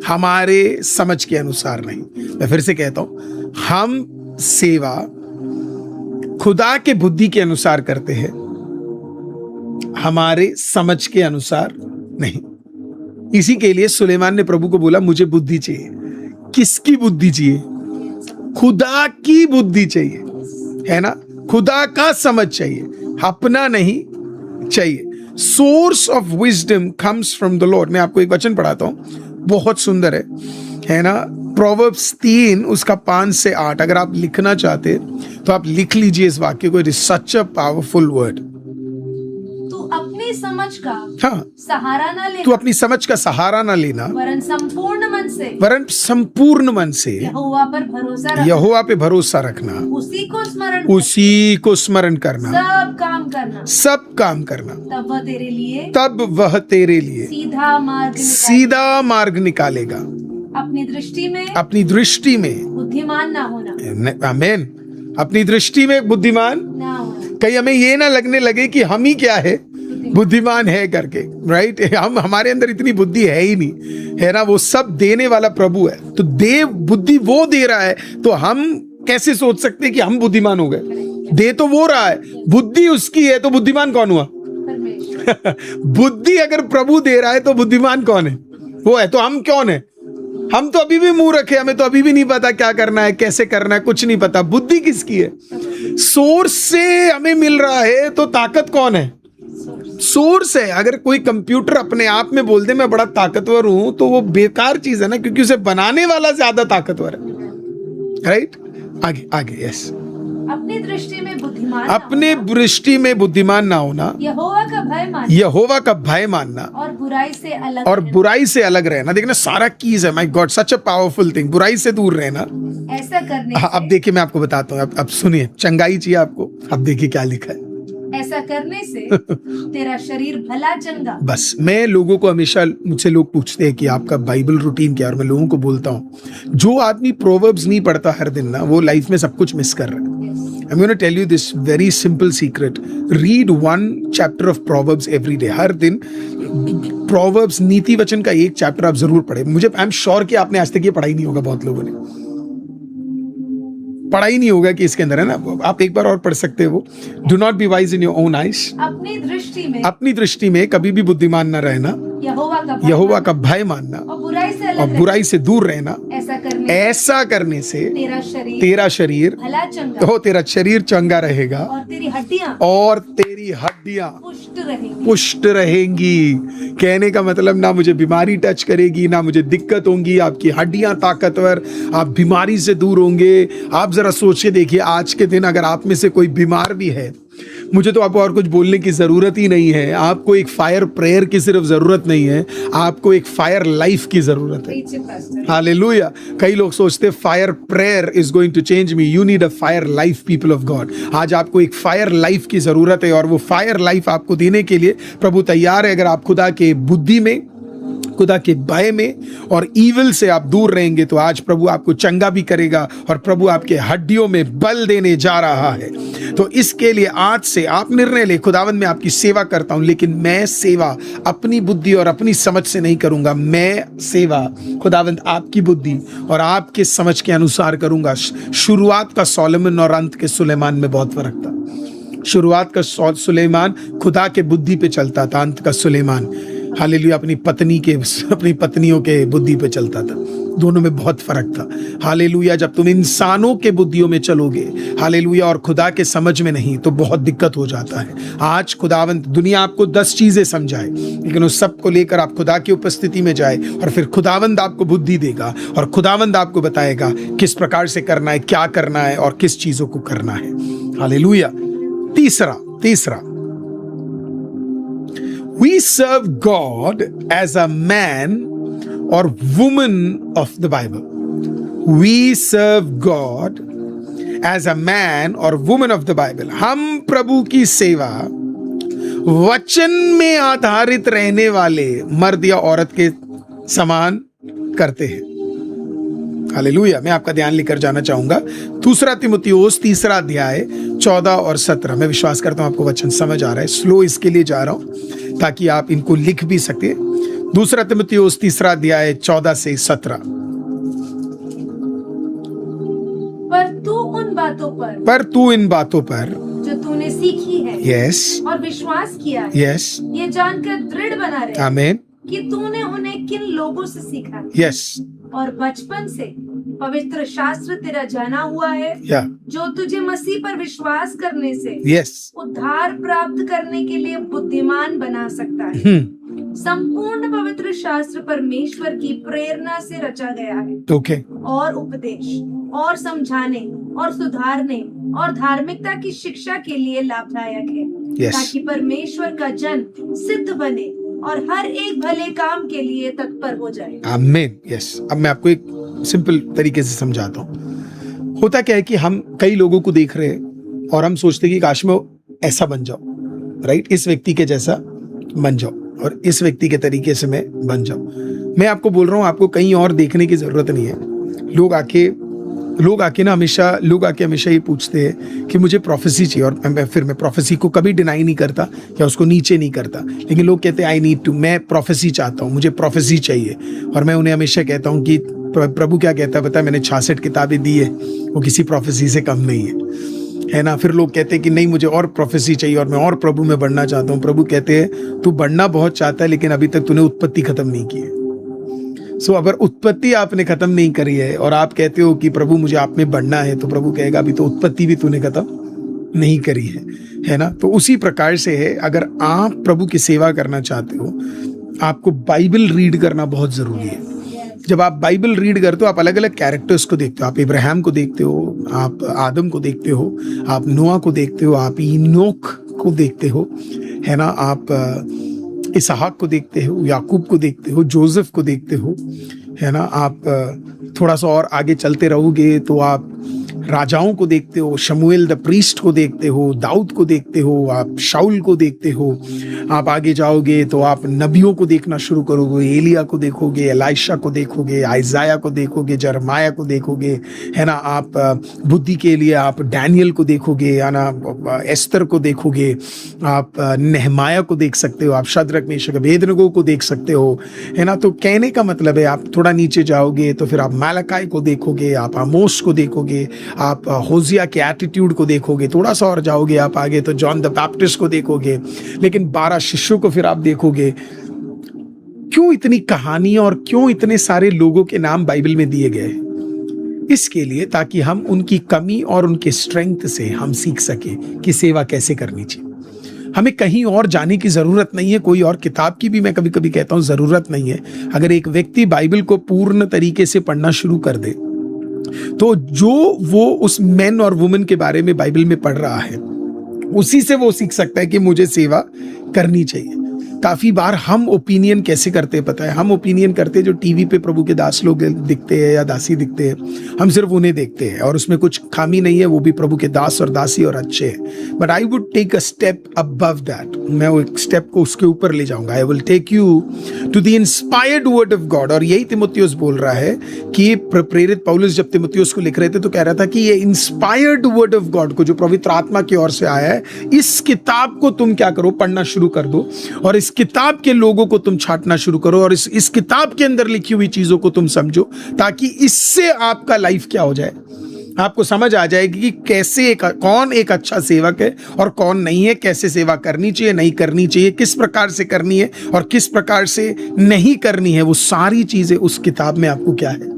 हमारे समझ के अनुसार नहीं। मैं फिर से कहता हूं, हम सेवा खुदा के बुद्धि के अनुसार करते हैं, हमारे समझ के अनुसार नहीं। इसी के लिए सुलेमान ने प्रभु को बोला, मुझे बुद्धि चाहिए। किसकी बुद्धि चाहिए? खुदा की बुद्धि चाहिए, है ना। खुदा का समझ चाहिए, अपना नहीं चाहिए। Source of wisdom comes from the Lord. मैं आपको एक वचन पढ़ाता हूं, बहुत सुंदर है ना। प्रोवर्ब्स 3 उसका 5 से 8 अगर आप लिखना चाहते तो आप लिख लीजिए इस वाक्य को। It is such a powerful word. अपनी समझ का सहारा ना लेना, तू अपनी समझ का सहारा ना लेना, वरन संपूर्ण मन से यहोवा पे भरोसा रखना, उसी को स्मरण करना, सब काम करना, तब वह तेरे लिए सीधा मार्ग निकालेगा। अपनी दृष्टि में बुद्धिमान ना होना। आमीन। अपनी दृष्टि में बुद्धिमान ना होना। कहीं हमें ये ना लगने लगे कि हम ही क्या है, बुद्धिमान है करके, राइट। हमारे अंदर इतनी बुद्धि है ही नहीं, है ना। वो सब देने वाला प्रभु है। तो देव बुद्धि वो दे रहा है, तो हम कैसे सोच सकते हैं कि हम बुद्धिमान हो गए? दे तो वो रहा है, बुद्धि उसकी है, तो बुद्धिमान कौन हुआ? बुद्धि अगर प्रभु दे रहा है तो बुद्धिमान कौन है? वो है। तो हम कौन है? हम तो अभी भी मूर्ख है, हमें तो अभी भी नहीं पता क्या करना है, कैसे करना है, कुछ नहीं पता। बुद्धि किसकी है? सोर्स से हमें मिल रहा है, तो ताकत कौन है? सोर्स है। अगर कोई कंप्यूटर अपने आप में बोल दे मैं बड़ा ताकतवर हूं, तो वो बेकार चीज है ना, क्योंकि उसे बनाने वाला ज्यादा ताकतवर है। राइट? आगे आगे। यस। अपनी दृष्टि में बुद्धिमान, अपने दृष्टि में बुद्धिमान ना होना, यहोवा का भय मानना, यहोवा का भय मानना, और बुराई से अलग और बुराई से अलग रहना। देखना सारा कीज है। My God, such a powerful thing. बुराई से दूर रहना। ऐसा करने से, अब देखिए मैं आपको बताता हूँ। अब सुनिए, चंगाई चाहिए आपको, अब देखिए क्या लिखा है। ऐसा करने से तेरा शरीर भला चंगा। बस मैं लोगों को हमेशा, मुझसे लोग पूछते हैं कि आपका बाइबल रूटीन क्या है, और मैं लोगों को बोलता हूँ, जो आदमी प्रोवर्ब्स नहीं पढ़ता हर दिन ना, वो लाइफ में सब कुछ मिस कर रहा है। I'm going to tell you this very simple secret. Read one chapter of Proverbs every day. हर दिन Proverbs नीति वचन का एक चैप्टर आप जरूर पढ़े। मुझे आई एम श्योर कि आपने आज तक ये पढ़ा ही नहीं होगा, बहुत लोगों ने पढ़ा ही नहीं होगा कि इसके अंदर है ना। आप एक बार और पढ़ सकते हो। Do not be wise in your own eyes. अपनी दृष्टि में कभी भी बुद्धिमान न रहना, यहोवा का भय मानना, और बुराई से दूर रहना। ऐसा करने से तेरा शरीर तो तेरा शरीर चंगा रहेगा, और तेरी हड्डियां पुष्ट रहेंगी। कहने का मतलब, ना मुझे बीमारी टच करेगी, ना मुझे दिक्कत होंगी। आपकी हड्डियां ताकतवर, आप बीमारी से दूर होंगे। आप जरा सोच के देखिए, आज के दिन अगर आप में से कोई बीमार भी है, मुझे तो आपको और कुछ बोलने की जरूरत ही नहीं है। आपको एक फायर प्रेयर की सिर्फ जरूरत नहीं है, आपको एक फायर लाइफ की जरूरत है। हालेलुया। कई लोग सोचते fire prayer is going to change me. You need a fire life, people of God. आज आपको एक फायर लाइफ की जरूरत है, और वो फायर लाइफ आपको देने के लिए प्रभु तैयार है। अगर आप खुदा के बुद्धि में, खुदा के भय में और ईविल से आप दूर रहेंगे, तो आज प्रभु आपको चंगा भी करेगा, और प्रभु आपके हड्डियों में बल देने जा रहा है। तो इसके लिए आज से आप निर्णय ले, खुदावंद मैं आपकी सेवा करता हूं, लेकिन मैं सेवा अपनी बुद्धि और अपनी समझ से नहीं करूंगा। मैं सेवा खुदावंद आपकी बुद्धि और आपके समझ के अनुसार करूंगा। शुरुआत का सोलोमन और अंत के सुलेमान में बहुत फर्क था। शुरुआत का सुलेमान खुदा के बुद्धि पे चलता था, अंत का सुलेमान हालेलुया अपनी पत्नियों के बुद्धि पे चलता था। दोनों में बहुत फर्क था। हालेलुया। जब तुम इंसानों के बुद्धियों में चलोगे, हालेलुया, और खुदा के समझ में नहीं, तो बहुत दिक्कत हो जाता है। आज खुदावंत दुनिया आपको 10 चीजें समझाए, लेकिन उस सब को लेकर आप खुदा की उपस्थिति में जाए, और फिर खुदावंद आपको बुद्धि देगा, और खुदावंद आपको बताएगा किस प्रकार से करना है, क्या करना है, और किस चीजों को करना है। हालेलुया। तीसरा we serve God as a man or woman of the Bible. We serve God as a man or woman of the Bible. हम प्रभु की सेवा वचन में आधारित रहने वाले मर्द या औरत के समान करते हैं। हालेलुया। मैं आपका ध्यान लेकर जाना चाहूंगा 2 तीमुथियुस 3 अध्याय 14 और 17। मैं विश्वास करता हूं आपको वचन समझ आ रहा है। स्लो इसके लिए जा रहा हूं ताकि आप इनको लिख भी सके। 2 तीमुथियुस 3 अध्याय 14 से 17। पर तू इन बातों पर जो तूने सीखी है, यस, और विश्वास किया है, यस, ये जानकर दृढ़ बना रहे, आमीन, कि तूने उन्हें किन लोगों से सीखा है, यस, और बचपन से पवित्र शास्त्र तेरा जाना हुआ है, जो तुझे मसीह पर विश्वास करने से उद्धार प्राप्त करने के लिए बुद्धिमान बना सकता है। संपूर्ण पवित्र शास्त्र परमेश्वर की प्रेरणा से रचा गया है, और उपदेश और समझाने और सुधारने और धार्मिकता की शिक्षा के लिए लाभदायक है, ताकि परमेश्वर का जन सिद्ध बने और हर एक भले काम के लिए तत्पर हो जाए। आमीन। यस। अब मैं आपको एक सिंपल तरीके से समझाता हूँ। होता क्या है कि हम कई लोगों को देख रहे हैं और हम सोचते हैं कि काश मैं ऐसा बन जाऊं, राइट, इस व्यक्ति के जैसा बन जाऊं और इस व्यक्ति के तरीके से मैं बन जाऊं। मैं आपको बोल रहा हूं, आपको कहीं और देखने की जरूरत नहीं है। लोग आके हमेशा ये पूछते हैं कि मुझे प्रोफेसी चाहिए, और फिर मैं प्रोफेसी को कभी डिनाई नहीं करता या उसको नीचे नहीं करता, लेकिन लोग कहते हैं आई नीड टू, मैं प्रोफेसी चाहता हूँ, मुझे प्रोफेसी चाहिए। और मैं उन्हें हमेशा कहता हूँ कि प्रभु क्या कहता है पता है, मैंने 66 किताबें दी है, वो किसी प्रोफेसी से कम नहीं है ना। फिर लोग कहते हैं कि नहीं मुझे और प्रोफेसी चाहिए और मैं और प्रभु में बढ़ना चाहता हूँ। प्रभु कहते हैं तू बढ़ना बहुत चाहता है, लेकिन अभी तक तूने उत्पत्ति खत्म नहीं की है। सो अगर उत्पत्ति आपने खत्म नहीं करी है और आप कहते हो कि प्रभु मुझे आप में बढ़ना है, तो प्रभु कहेगा अभी तो उत्पत्ति भी तूने खत्म नहीं करी है ना। तो उसी प्रकार से है, अगर आप प्रभु की सेवा करना चाहते हो, आपको बाइबल रीड करना बहुत जरूरी है। जब आप बाइबल रीड करते हो, आप अलग अलग कैरेक्टर्स को देखते हो। आप इब्राहिम को देखते हो, आप आदम को देखते हो, आप नोआ को देखते हो, आप इनोक को देखते हो, है ना, आप इसहाक को देखते हो, याकूब को देखते हो, जोसेफ को देखते हो, है ना। आप थोड़ा सा और आगे चलते रहोगे तो आप राजाओं को देखते हो, शमूएल द प्रीस्ट को देखते हो, दाऊद को देखते हो, आप शाऊल को देखते हो। आप आगे जाओगे तो आप नबियों को देखना शुरू करोगे, एलिया को देखोगे, एलाइशा को देखोगे, आइजाया को देखोगे, जरमाया को देखोगे, है ना। आप बुद्धि के लिए आप डैनियल को देखोगे, है ना, एस्तर को देखोगे, आप नेहमाया को देख सकते हो, आप शद्रक मेशक अबेदनगो को देख सकते हो, है ना। तो कहने का मतलब है, आप थोड़ा नीचे जाओगे तो फिर आप मालकाई को देखोगे, आप आमोस को देखोगे, आप होजिया के एटीट्यूड को देखोगे, थोड़ा सा और जाओगे आप आगे तो जॉन द बैप्टिस्ट को देखोगे, लेकिन 12 शिष्यों को फिर आप देखोगे। क्यों इतनी कहानी और क्यों इतने सारे लोगों के नाम बाइबल में दिए गए? इसके लिए ताकि हम उनकी कमी और उनके स्ट्रेंथ से हम सीख सके कि सेवा कैसे करनी चाहिए। हमें कहीं और जाने की जरूरत नहीं है, कोई और किताब की भी मैं कभी कभी कहता हूं जरूरत नहीं है। अगर एक व्यक्ति बाइबल को पूर्ण तरीके से पढ़ना शुरू कर दे, तो जो वो उस मैन और वुमन के बारे में बाइबल में पढ़ रहा है, उसी से वो सीख सकता है कि मुझे सेवा करनी चाहिए। काफी बार हम ओपिनियन कैसे करते हैं पता है? हम ओपिनियन करते हैं जो टीवी पे प्रभु के दास लोग दिखते हैं या दासी दिखते हैं, हम सिर्फ उन्हें देखते हैं और उसमें कुछ खामी नहीं है, वो भी प्रभु के दास और दासी और अच्छे हैं। But I would take a step above that, मैं वो एक स्टेप को उसके ऊपर ले जाऊंगा। I will take you to the inspired word of God. और यही तिमुथियुस बोल रहा है कि प्रेरित पौलुस जब तिमुथियुस को लिख रहे थे तो कह रहा था कि ये इंस्पायर्ड वर्ड ऑफ गॉड को, जो पवित्र आत्मा की ओर से आया है, इस किताब को तुम क्या करो, पढ़ना शुरू कर दो और इस किताब के लोगों को तुम छांटना शुरू करो और इस किताब के अंदर लिखी हुई चीजों को तुम समझो, ताकि इससे आपका लाइफ क्या हो जाए, आपको समझ आ जाएगी कि कैसे कौन एक अच्छा सेवक है और कौन नहीं है, कैसे सेवा करनी चाहिए, नहीं करनी चाहिए, किस प्रकार से करनी है और किस प्रकार से नहीं करनी है। वो सारी चीजें उस किताब में आपको क्या है,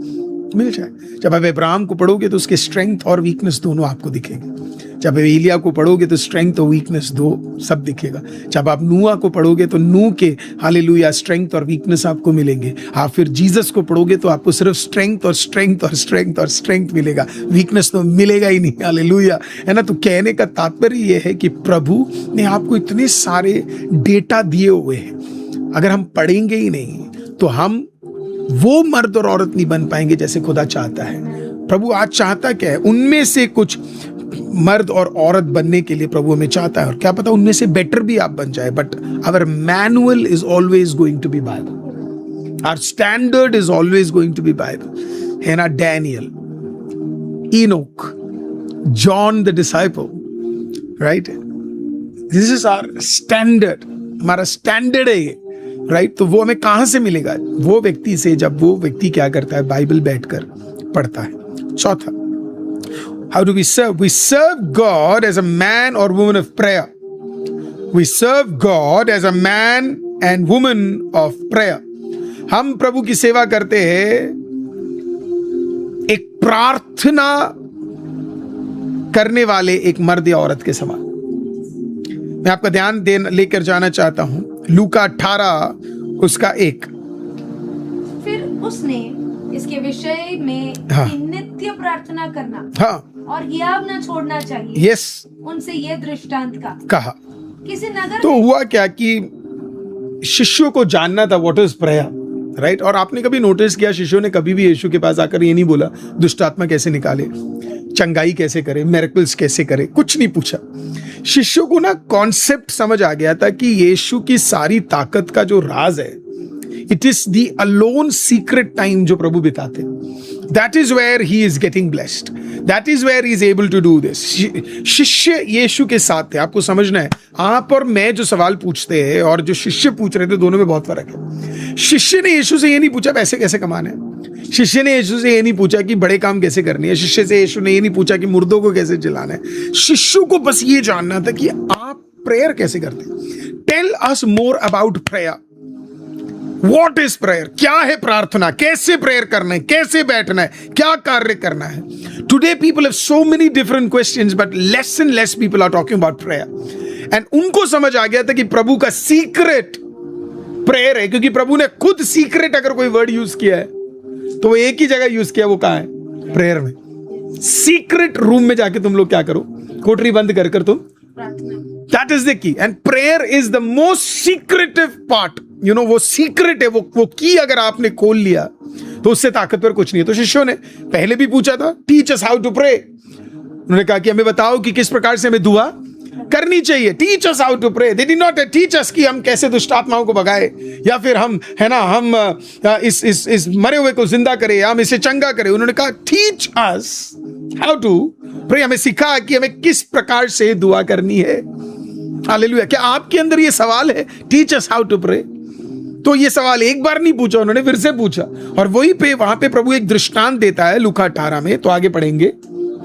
मिल जाए। जब आप अब्राहम को पढ़ोगे तो उसके स्ट्रेंथ और वीकनेस दोनों आपको दिखेंगे। जब एलिया को पढ़ोगे तो स्ट्रेंथ और वीकनेस दो सब दिखेगा। जब आप नूह को पढ़ोगे तो नूह के हालेलुया स्ट्रेंथ और वीकनेस आपको मिलेंगे। आप फिर जीसस को पढ़ोगे तो आपको सिर्फ स्ट्रेंथ और स्ट्रेंथ और स्ट्रेंथ और स्ट्रेंथ मिलेगा, वीकनेस तो मिलेगा ही नहीं। हालेलुया, है ना। तो कहने का तात्पर्य यह है कि प्रभु ने आपको इतने सारे डेटा दिए हुए हैं, अगर हम पढ़ेंगे ही नहीं तो हम वो मर्द और औरत नहीं बन पाएंगे जैसे खुदा चाहता है। प्रभु आज चाहता क्या है, उनमें से कुछ मर्द और औरत बनने के लिए प्रभु हमें चाहता है, और क्या पता उनमें से बेटर भी आप बन जाए। But our manual is always going to be Bible, our standard is always going to be Bible, है ना। Daniel, Enoch, John the disciple, right, this is our standard, हमारा स्टैंडर्ड है ये, राइट। तो वो हमें कहां से मिलेगा? वो व्यक्ति से, जब वो व्यक्ति क्या करता है, बाइबल बैठकर पढ़ता है। चौथा, how do we serve? We serve God as a man or woman of prayer. We serve God as a man and woman of prayer. हम प्रभु की सेवा करते हैं एक प्रार्थना करने वाले एक मर्द या औरत के समान। मैं आपका ध्यान लेकर जाना चाहता हूं लूका 18 उसका 1। फिर उसने इसके विषय में नित्य प्रार्थना करना, हाँ, और हियाव न छोड़ना चाहिए, यस, उनसे यह दृष्टांत कहा। किसी नगर तो हुआ क्या कि शिष्यों को जानना था व्हाट इज प्रेयर, राइट। और आपने कभी नोटिस किया, शिष्यों ने कभी भी यीशु के पास आकर ये नहीं बोला दुष्ट आत्मा कैसे निकाले, चंगाई कैसे करे, मिरेकल्स कैसे करे, कुछ नहीं पूछा। शिष्यों को ना कॉन्सेप्ट समझ आ गया था कि यीशु की सारी ताकत का जो राज है, it is the alone secret time जो प्रभु बिताते, that is where he is getting blessed, that is where he is able to do this. शिष्य यीशु के साथ थे। आपको समझना है, आप और मैं जो सवाल पूछते हैं और जो शिष्य पूछ रहे थे, दोनों में बहुत फर्क है। शिष्य ने यीशु से ये नहीं पूछा पैसे कैसे कमाने हैं, शिष्य ने यीशु से ये नहीं पूछा कि बड़े काम कैसे करने हैं, शिष्य से यीशु ने ये नहीं पूछा कि मुर्दों को कैसे जलाना है। शिष्यों को बस ये जानना था कि आप प्रेयर कैसे करते हैं। Tell us more about prayer. What is prayer, क्या है प्रार्थना, कैसे प्रेयर करना है, कैसे बैठना है, क्या कार्य करना है. Today people have so many different questions, but less and less people are talking about prayer. And उनको समझ आ गया था कि प्रभु का सीक्रेट प्रेयर है, क्योंकि प्रभु ने खुद सीक्रेट अगर कोई वर्ड यूज किया है तो वो एक ही जगह यूज किया, वो कहां है? प्रेयर में. सीक्रेट रूम में जाके तुम लोग क्या करो, कोठरी बंद कर कर तुम, that is the key. And prayer is the most secretive part. You know, वो सीक्रेट है, वो की अगर आपने खोल लिया तो उससे ताकतवर कुछ नहीं है. तो शिष्यों ने पहले भी पूछा था, teach us how to pray. उन्होंने कहा कि हमें बताओ कि किस प्रकार से हमें दुआ करनी चाहिए. Teach us how to pray. They did not teach us कि हम कैसे दुष्ट आत्माओं को भगाए, या फिर हम, है ना, हम इस मरे हुए को जिंदा करें, या हम इसे चंगा करें. उन्होंने कहा teach us how to pray. हमें सिखा कि हमें किस प्रकार से दुआ करनी है. हालेलुया. क्या आपके अंदर ये सवाल है, teach us how to pray? तो ये सवाल एक बार नहीं पूछा उन्होंने, फिर से पूछा. और वही पे वहां पे प्रभु एक दृष्टांत देता है लूका 18 में. तो आगे पढ़ेंगे.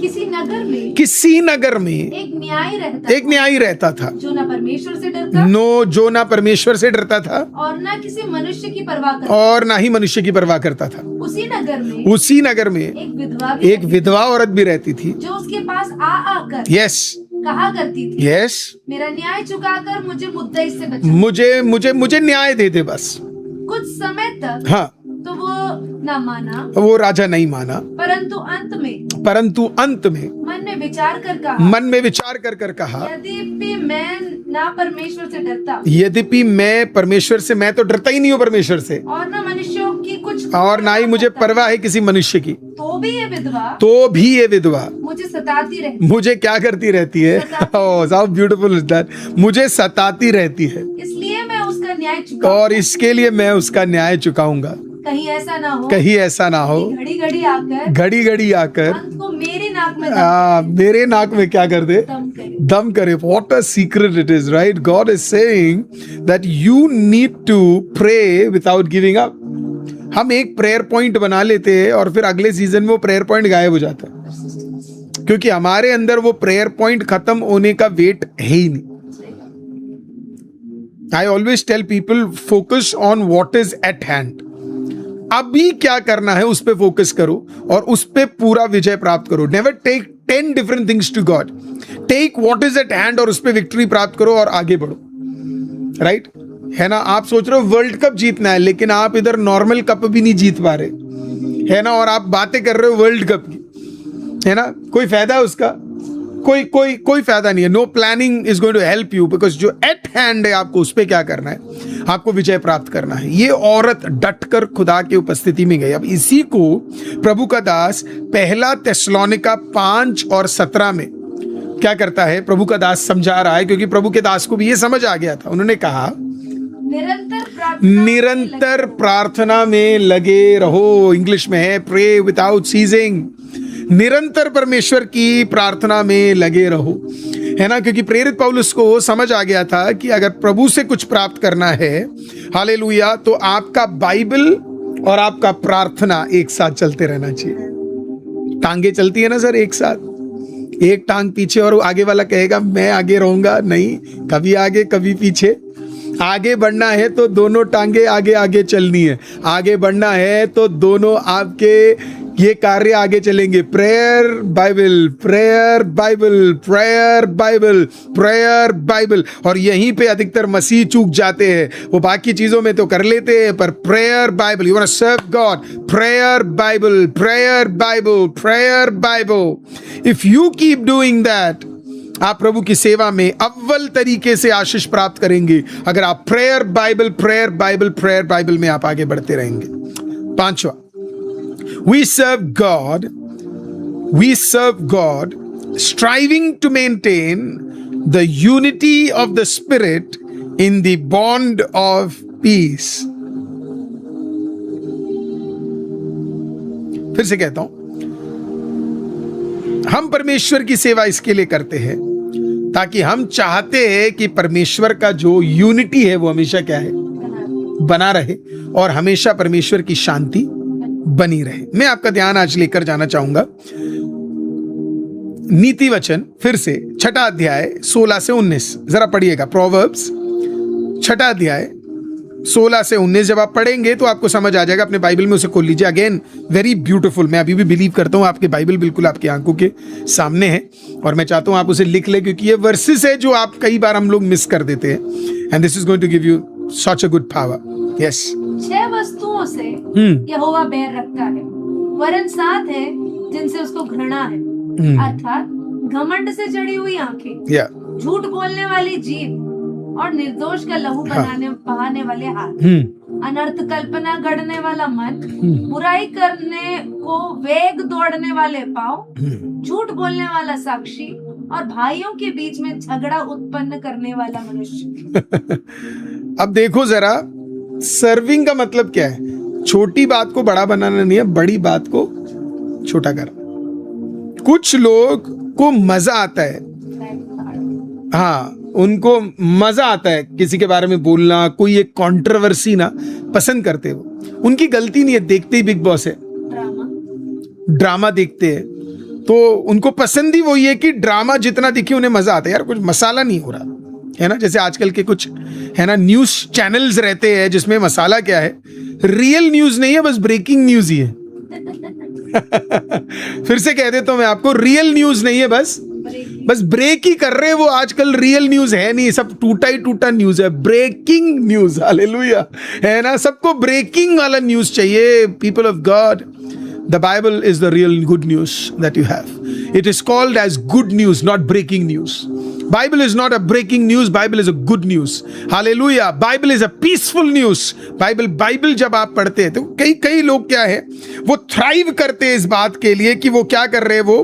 किसी नगर में एक न्यायी रहता था, जो ना परमेश्वर से डरता, जो ना परमेश्वर से डरता था, और ना किसी मनुष्य की परवाह करता, और ना ही मनुष्य की परवाह करता था. उसी नगर में एक विधवा औरत भी रहती थी, जो उसके पास आकर कहा करती थी, मेरा न्याय चुकाकर मुझे मुद्दई से बचा, मुझे न्याय दे दे बस. कुछ समय तक हाँ, तो वो न माना, वो राजा नहीं माना, परंतु अंत में मन में विचार कर कहा, यद्यपि मैं परमेश्वर से, मैं तो डरता ही नहीं हूँ परमेश्वर से, और न मनुष्यों की कुछ, और ना ही मुझे परवाह है किसी मनुष्य की, तो भी ये विधवा मुझे सताती रहती, मुझे क्या करती रहती है? How beautiful is that. मुझे सताती रहती है, इसलिए मैं उसका न्याय चुकाऊंगा, और इसके लिए मैं उसका न्याय चुकाऊंगा. कहीं ऐसा ना हो घड़ी घड़ी आकर मेरे नाक में क्या कर दे? दम करे. What a secret it is, right? God is saying that you need to pray without giving up. हम एक प्रेयर पॉइंट बना लेते हैं और फिर अगले सीजन में वो प्रेयर पॉइंट गायब हो जाता है, क्योंकि हमारे अंदर वो प्रेयर पॉइंट खत्म होने का वेट है ही नहीं. I always tell people, focus on what is at hand. अभी क्या करना है उस पे फोकस करो और उस पे पूरा विजय प्राप्त करो. Never take 10 different things to God. Take what is at hand और उस पे विक्ट्री प्राप्त करो और आगे बढ़ो. राइट है ना. आप सोच रहे हो वर्ल्ड कप जीतना है, लेकिन आप इधर नॉर्मल कप भी नहीं जीत पा रहे, है ना, और आप बातें कर रहे हो वर्ल्ड कप की, है ना. कोई फायदा है उसका? कोई फायदा नहीं है. No planning is going to help you, because जो एट हैंड है आपको उस पे क्या करना है, आपको विजय प्राप्त करना है. ये औरत डटकर खुदा की उपस्थिति में गई. अब इसी को प्रभु का दास पहला थिस्सलुनीका 5 और 17 में क्या करता है, प्रभु का दास समझा रहा है, क्योंकि प्रभु के दास को भी ये समझ आ गया था. उन्होंने कहा निरंतर प्रार्थना में लगे रहो. इंग्लिश में है प्रे विदाउट सीजिंग. निरंतर परमेश्वर की प्रार्थना में लगे रहो, है ना, क्योंकि प्रेरित पौलुस को समझ आ गया था कि अगर प्रभु से कुछ प्राप्त करना है, हालेलुया, तो आपका बाइबल और आपका प्रार्थना एक साथ चलते रहना चाहिए. टांगे चलती है ना सर एक साथ, एक टांग पीछे और आगे वाला कहेगा मैं आगे रहूंगा, नहीं, कभी आगे कभी पीछे. आगे बढ़ना है तो दोनों टांगे आगे आगे चलनी है. आगे बढ़ना है तो दोनों आपके ये कार्य आगे चलेंगे. Prayer Bible, prayer Bible, prayer Bible, prayer Bible. और यहीं पे अधिकतर मसीह चूक जाते हैं. वो बाकी चीजों में तो कर लेते हैं, पर prayer Bible, you want to serve God, prayer Bible, prayer Bible, prayer Bible. If you keep doing that, आप प्रभु की सेवा में अव्वल तरीके से आशीष प्राप्त करेंगे अगर आप prayer Bible, prayer Bible, prayer Bible में आप आगे बढ़ते रहेंगे. 5वां, we serve God striving to maintain the unity of the Spirit in the bond of peace. फिर से कहता हूं, हम परमेश्वर की सेवा इसके लिए करते हैं ताकि हम चाहते हैं कि परमेश्वर का जो यूनिटी है वो हमेशा क्या है, बना रहे, और हमेशा परमेश्वर की शांति बनी रहे. मैं आपका ध्यान आज लेकर जाना चाहूंगा नीति वचन, फिर से 6 अध्याय 16 से 19. जरा पढ़िएगा. प्रोवर्ब्स 6 अध्याय 16 से 19 जब आप पढ़ेंगे तो आपको समझ आ जाएगा। अपने बाइबल में उसे खोल लीजिए। Again very beautiful. मैं अभी भी बिलीव करता हूँ आपके बाइबल बिल्कुल आपकी आंखों के सामने है, और मैं चाहता हूँ आप उसे लिख ले, क्योंकि ये वर्सेस है जो आप कई बार हम लोग मिस कर देते हैं। And this is going to give you such a good power. Yes. 6 वस्तुओं से यहोवा बैर रखता है, वरन 7 है जिनसे उसको घृणा है, अर्थात घमंड से चढ़ी हुई आंखें, झूठ बोलने वाली जीभ और निर्दोष का लहू बहाने वाले हाथ, अनर्थ कल्पना गढ़ने वाला मन, बुराई करने को वेग दौड़ने वाले पांव, झूठ बोलने वाला साक्षी और भाइयों के बीच में झगड़ा उत्पन्न करने वाला मनुष्य। अब देखो जरा, सर्विंग का मतलब क्या है? छोटी बात को बड़ा बनाना नहीं है, बड़ी बात को छोटा करना। कुछ लोग को मजा आता है, हाँ, उनको मजा आता है किसी के बारे में बोलना, कोई एक कंट्रोवर्सी ना पसंद करते हो। उनकी गलती नहीं है, देखते ही बिग बॉस है, ड्रामा देखते हैं, तो उनको पसंद ही वही है कि ड्रामा जितना दिखे उन्हें मजा आता है। यार कुछ मसाला नहीं हो रहा है ना, जैसे आजकल के कुछ है ना न्यूज चैनल्स रहते हैं जिसमें मसाला क्या है, रियल न्यूज नहीं है, बस ब्रेकिंग न्यूज ही है। फिर से कह देता हूं मैं आपको, रियल न्यूज नहीं है, बस ब्रेक ही कर रहे हैं वो। आजकल रियल न्यूज है नहीं, सब टूटा ही टूटा न्यूज है, ब्रेकिंग न्यूज। हालेलुया, है ना, सबको ब्रेकिंग वाला न्यूज चाहिए। People of God, the Bible is the real good news that you have. It is called as good news, not breaking news. Bible is not a breaking news, Bible is a good news. Hallelujah. Bible is a peaceful news. Bible जब आप पढ़ते हैं तो कई लोग क्या है, वो थ्राइव करते हैं इस बात के लिए कि वो क्या कर रहे हैं, वो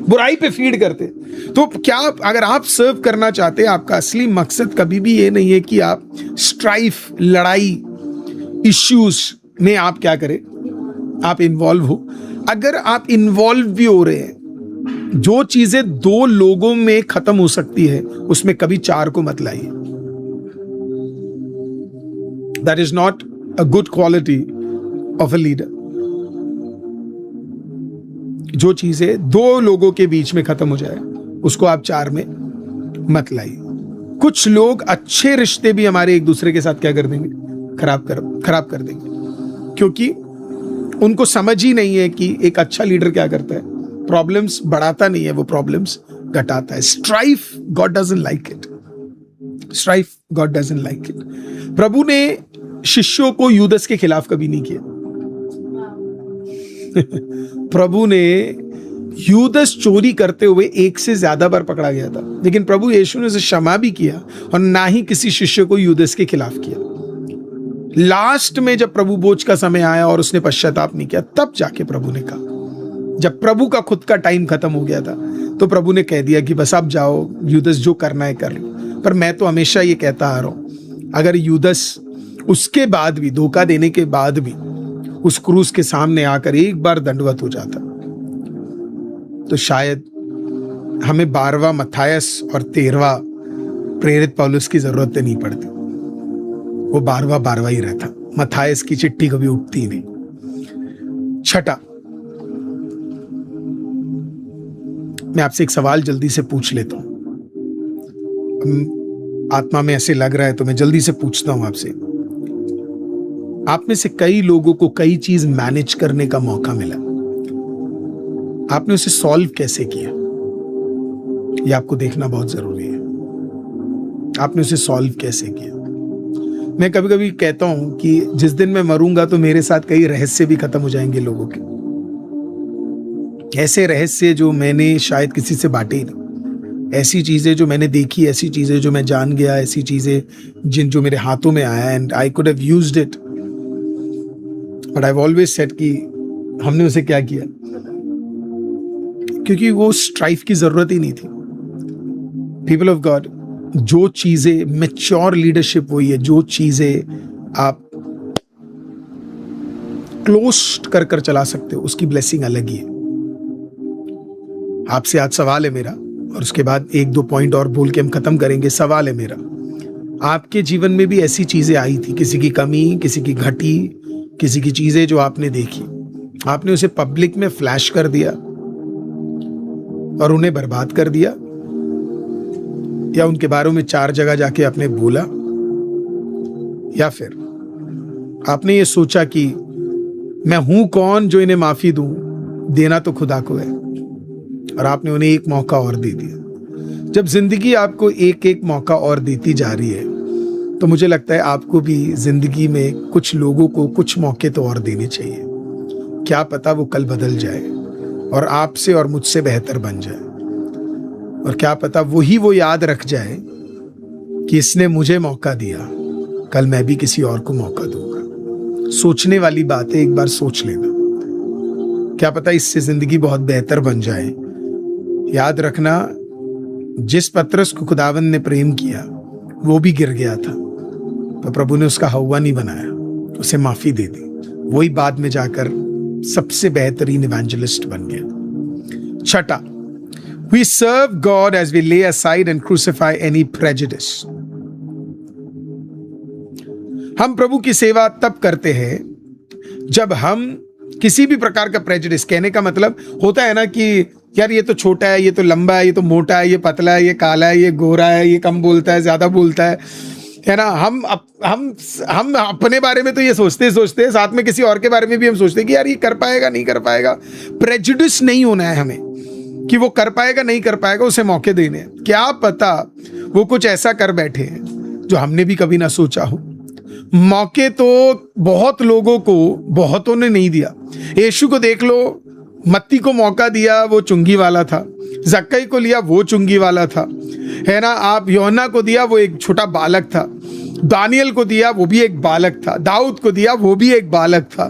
बुराई पे फीड करते। तो क्या अगर आप सर्व करना चाहते हैं, आपका असली मकसद कभी भी ये नहीं है कि आप स्ट्राइफ, लड़ाई, इश्यूज में आप क्या करें, आप इन्वॉल्व हो। अगर आप इन्वॉल्व भी हो रहे हैं, जो चीजें 2 लोगों में खत्म हो सकती है उसमें कभी 4 को मत लाइए। That is not a good quality of a leader. जो चीजें 2 लोगों के बीच में खत्म हो जाए उसको आप 4 में मत लाइए। कुछ लोग अच्छे रिश्ते भी हमारे एक दूसरे के साथ क्या कर देंगे, खराब कर देंगे, क्योंकि उनको समझ ही नहीं है कि एक अच्छा लीडर क्या करता है, प्रॉब्लम्स बढ़ाता नहीं है, वो प्रॉब्लम्स घटाता है। Strife God doesn't like it, strife God doesn't like it. प्रभु ने शिष्यों को यूदस के खिलाफ कभी नहीं किया। प्रभु ने यूदस चोरी करते हुए 1 से ज्यादा बार पकड़ा गया था, लेकिन प्रभु यीशु ने उसे क्षमा भी किया और ना ही किसी शिष्य को यूदस के खिलाफ किया। लास्ट में जब प्रभु बोझ का समय आया और उसने पश्चाताप नहीं किया, तब जाके प्रभु ने कहा, जब प्रभु का खुद का टाइम खत्म हो गया था, तो प्रभु ने कह दिया कि बस अब जाओ, यूदस जो करना है कर लो। पर मैं तो हमेशा ये कहता आ रहा हूं, अगर यूदस उसके बाद भी, धोखा देने के बाद भी उस क्रूस के सामने आकर एक बार दंडवत हो जाता, तो शायद हमें 12वां मत्थायस और 13वां प्रेरित पौलुस की जरूरत नहीं पड़ती। वो 12वां ही रहता। मत्थायस की चिट्ठी कभी उठती नहीं। छठा, मैं आपसे एक सवाल जल्दी से पूछ लेता हूं, आत्मा में ऐसे लग रहा है तो मैं जल्दी से पूछता हूं आपसे। आप में से कई लोगों को कई चीज मैनेज करने का मौका मिला, आपने उसे सॉल्व कैसे किया, ये आपको देखना बहुत जरूरी है। आपने उसे सॉल्व कैसे किया। मैं कभी कभी कहता हूं कि जिस दिन मैं मरूंगा तो मेरे साथ कई रहस्य भी खत्म हो जाएंगे लोगों के, ऐसे रहस्य जो मैंने शायद किसी से बांटे ही नहीं, ऐसी चीजें जो मैंने देखी, ऐसी चीजें जो मैं जान गया, ऐसी चीजें जो मेरे हाथों में आया, and I could have used it, but I have always said कि हमने उसे क्या किया, क्योंकि वो स्ट्राइफ की जरूरत ही नहीं थी। पीपल ऑफ गॉड, जो चीजें मैच्योर लीडरशिप वही है, जो चीजें आप क्लोज कर चला सकते हो, उसकी ब्लेसिंग अलग ही है। आपसे आज सवाल है मेरा, और उसके बाद 1-2 पॉइंट और बोल के हम खत्म करेंगे। सवाल है मेरा, आपके जीवन में भी ऐसी चीजें आई थी, किसी की कमी, किसी की घटी, किसी की चीजें जो आपने देखी, आपने उसे पब्लिक में फ्लैश कर दिया और उन्हें बर्बाद कर दिया, या उनके बारे में 4 जगह जाके आपने बोला, या फिर आपने ये सोचा कि मैं हूं कौन जो इन्हें माफी दूं, देना तो खुदा को है, और आपने उन्हें एक मौका और दे दिया। जब जिंदगी आपको एक एक मौका और देती जा रही है, तो मुझे लगता है आपको भी जिंदगी में कुछ लोगों को कुछ मौके तो और देने चाहिए। क्या पता वो कल बदल जाए और आपसे और मुझसे बेहतर बन जाए, और क्या पता वही वो याद रख जाए कि इसने मुझे मौका दिया, कल मैं भी किसी और को मौका दूंगा। सोचने वाली बात है, एक बार सोच लेना। क्या पता इससे जिंदगी बहुत बेहतर बन जाए। याद रखना, जिस पतरस को खुदावंद ने प्रेम किया वो भी गिर गया था, तो प्रभु ने उसका हव्वा नहीं बनाया, उसे माफी दे दी। वही बाद में जाकर सबसे बेहतरीन इवेंजलिस्ट बन गया। छठा, we serve God as we lay aside and crucify any prejudice. हम प्रभु की सेवा तब करते हैं जब हम किसी भी प्रकार का प्रेजुडिस, कहने का मतलब होता है ना कि यार ये तो छोटा है, ये तो लंबा है, ये तो मोटा है, ये पतला है, ये काला है, ये गोरा है, ये कम बोलता है, ज्यादा बोलता है ना। हम अपने बारे में तो ये सोचते साथ में किसी और के बारे में भी हम सोचते हैं कि यार ये कर पाएगा नहीं कर पाएगा। प्रेजुडिस नहीं होना है हमें कि वो कर पाएगा नहीं कर पाएगा, उसे मौके देने हैं। क्या पता वो कुछ ऐसा कर बैठे हैं जो हमने भी कभी ना सोचा हो। मौके तो बहुत लोगों को बहुतों ने नहीं दिया। यीशु को देख लो, मत्ती को मौका दिया, वो चुंगी वाला था। जक्कई को लिया, वो चुंगी वाला था, है ना। आप यूहन्ना को दिया, वो एक छोटा बालक था। दानियल को दिया, वो भी एक बालक था। दाऊद को दिया, वो भी एक बालक था,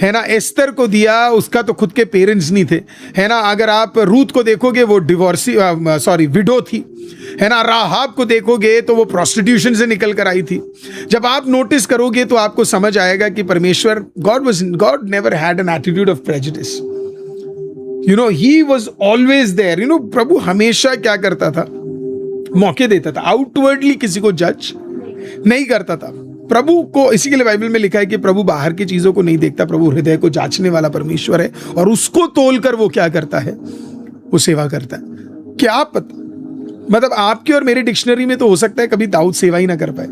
है ना। एस्तर को दिया, उसका तो खुद के पेरेंट्स नहीं थे, है ना। अगर आप रूथ को देखोगे, वो विडो थी, है ना। राहाब को देखोगे तो वो प्रोस्टिट्यूशन से निकल कर आई थी। जब आप नोटिस करोगे तो आपको समझ आएगा कि परमेश्वर, God never had an attitude of prejudice, you know, he was always there. You know, प्रभु हमेशा क्या करता था, मौके देता था। आउटवर्डली किसी को जज नहीं करता था। प्रभु को, इसी के लिए बाइबल में लिखा है कि प्रभु बाहर की चीजों को नहीं देखता, प्रभु हृदय को जांचने वाला परमेश्वर है, और उसको तोलकर वो क्या करता है, वो सेवा करता है। क्या पता, मतलब आपके और मेरे डिक्शनरी में तो हो सकता है कभी दाऊद सेवा ही ना कर पाए,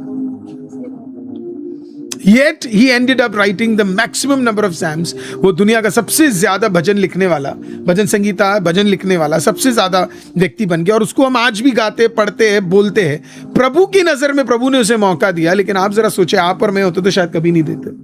Yet he ended up writing the maximum number of psalms. वो दुनिया का सबसे ज्यादा भजन लिखने वाला, भजन संगीता, भजन लिखने वाला सबसे ज्यादा व्यक्ति बन गया, और उसको हम आज भी गाते, पढ़ते हैं, बोलते हैं। प्रभु की नजर में प्रभु ने उसे मौका दिया, लेकिन आप जरा सोचे, आप और मैं होते तो शायद कभी नहीं देते।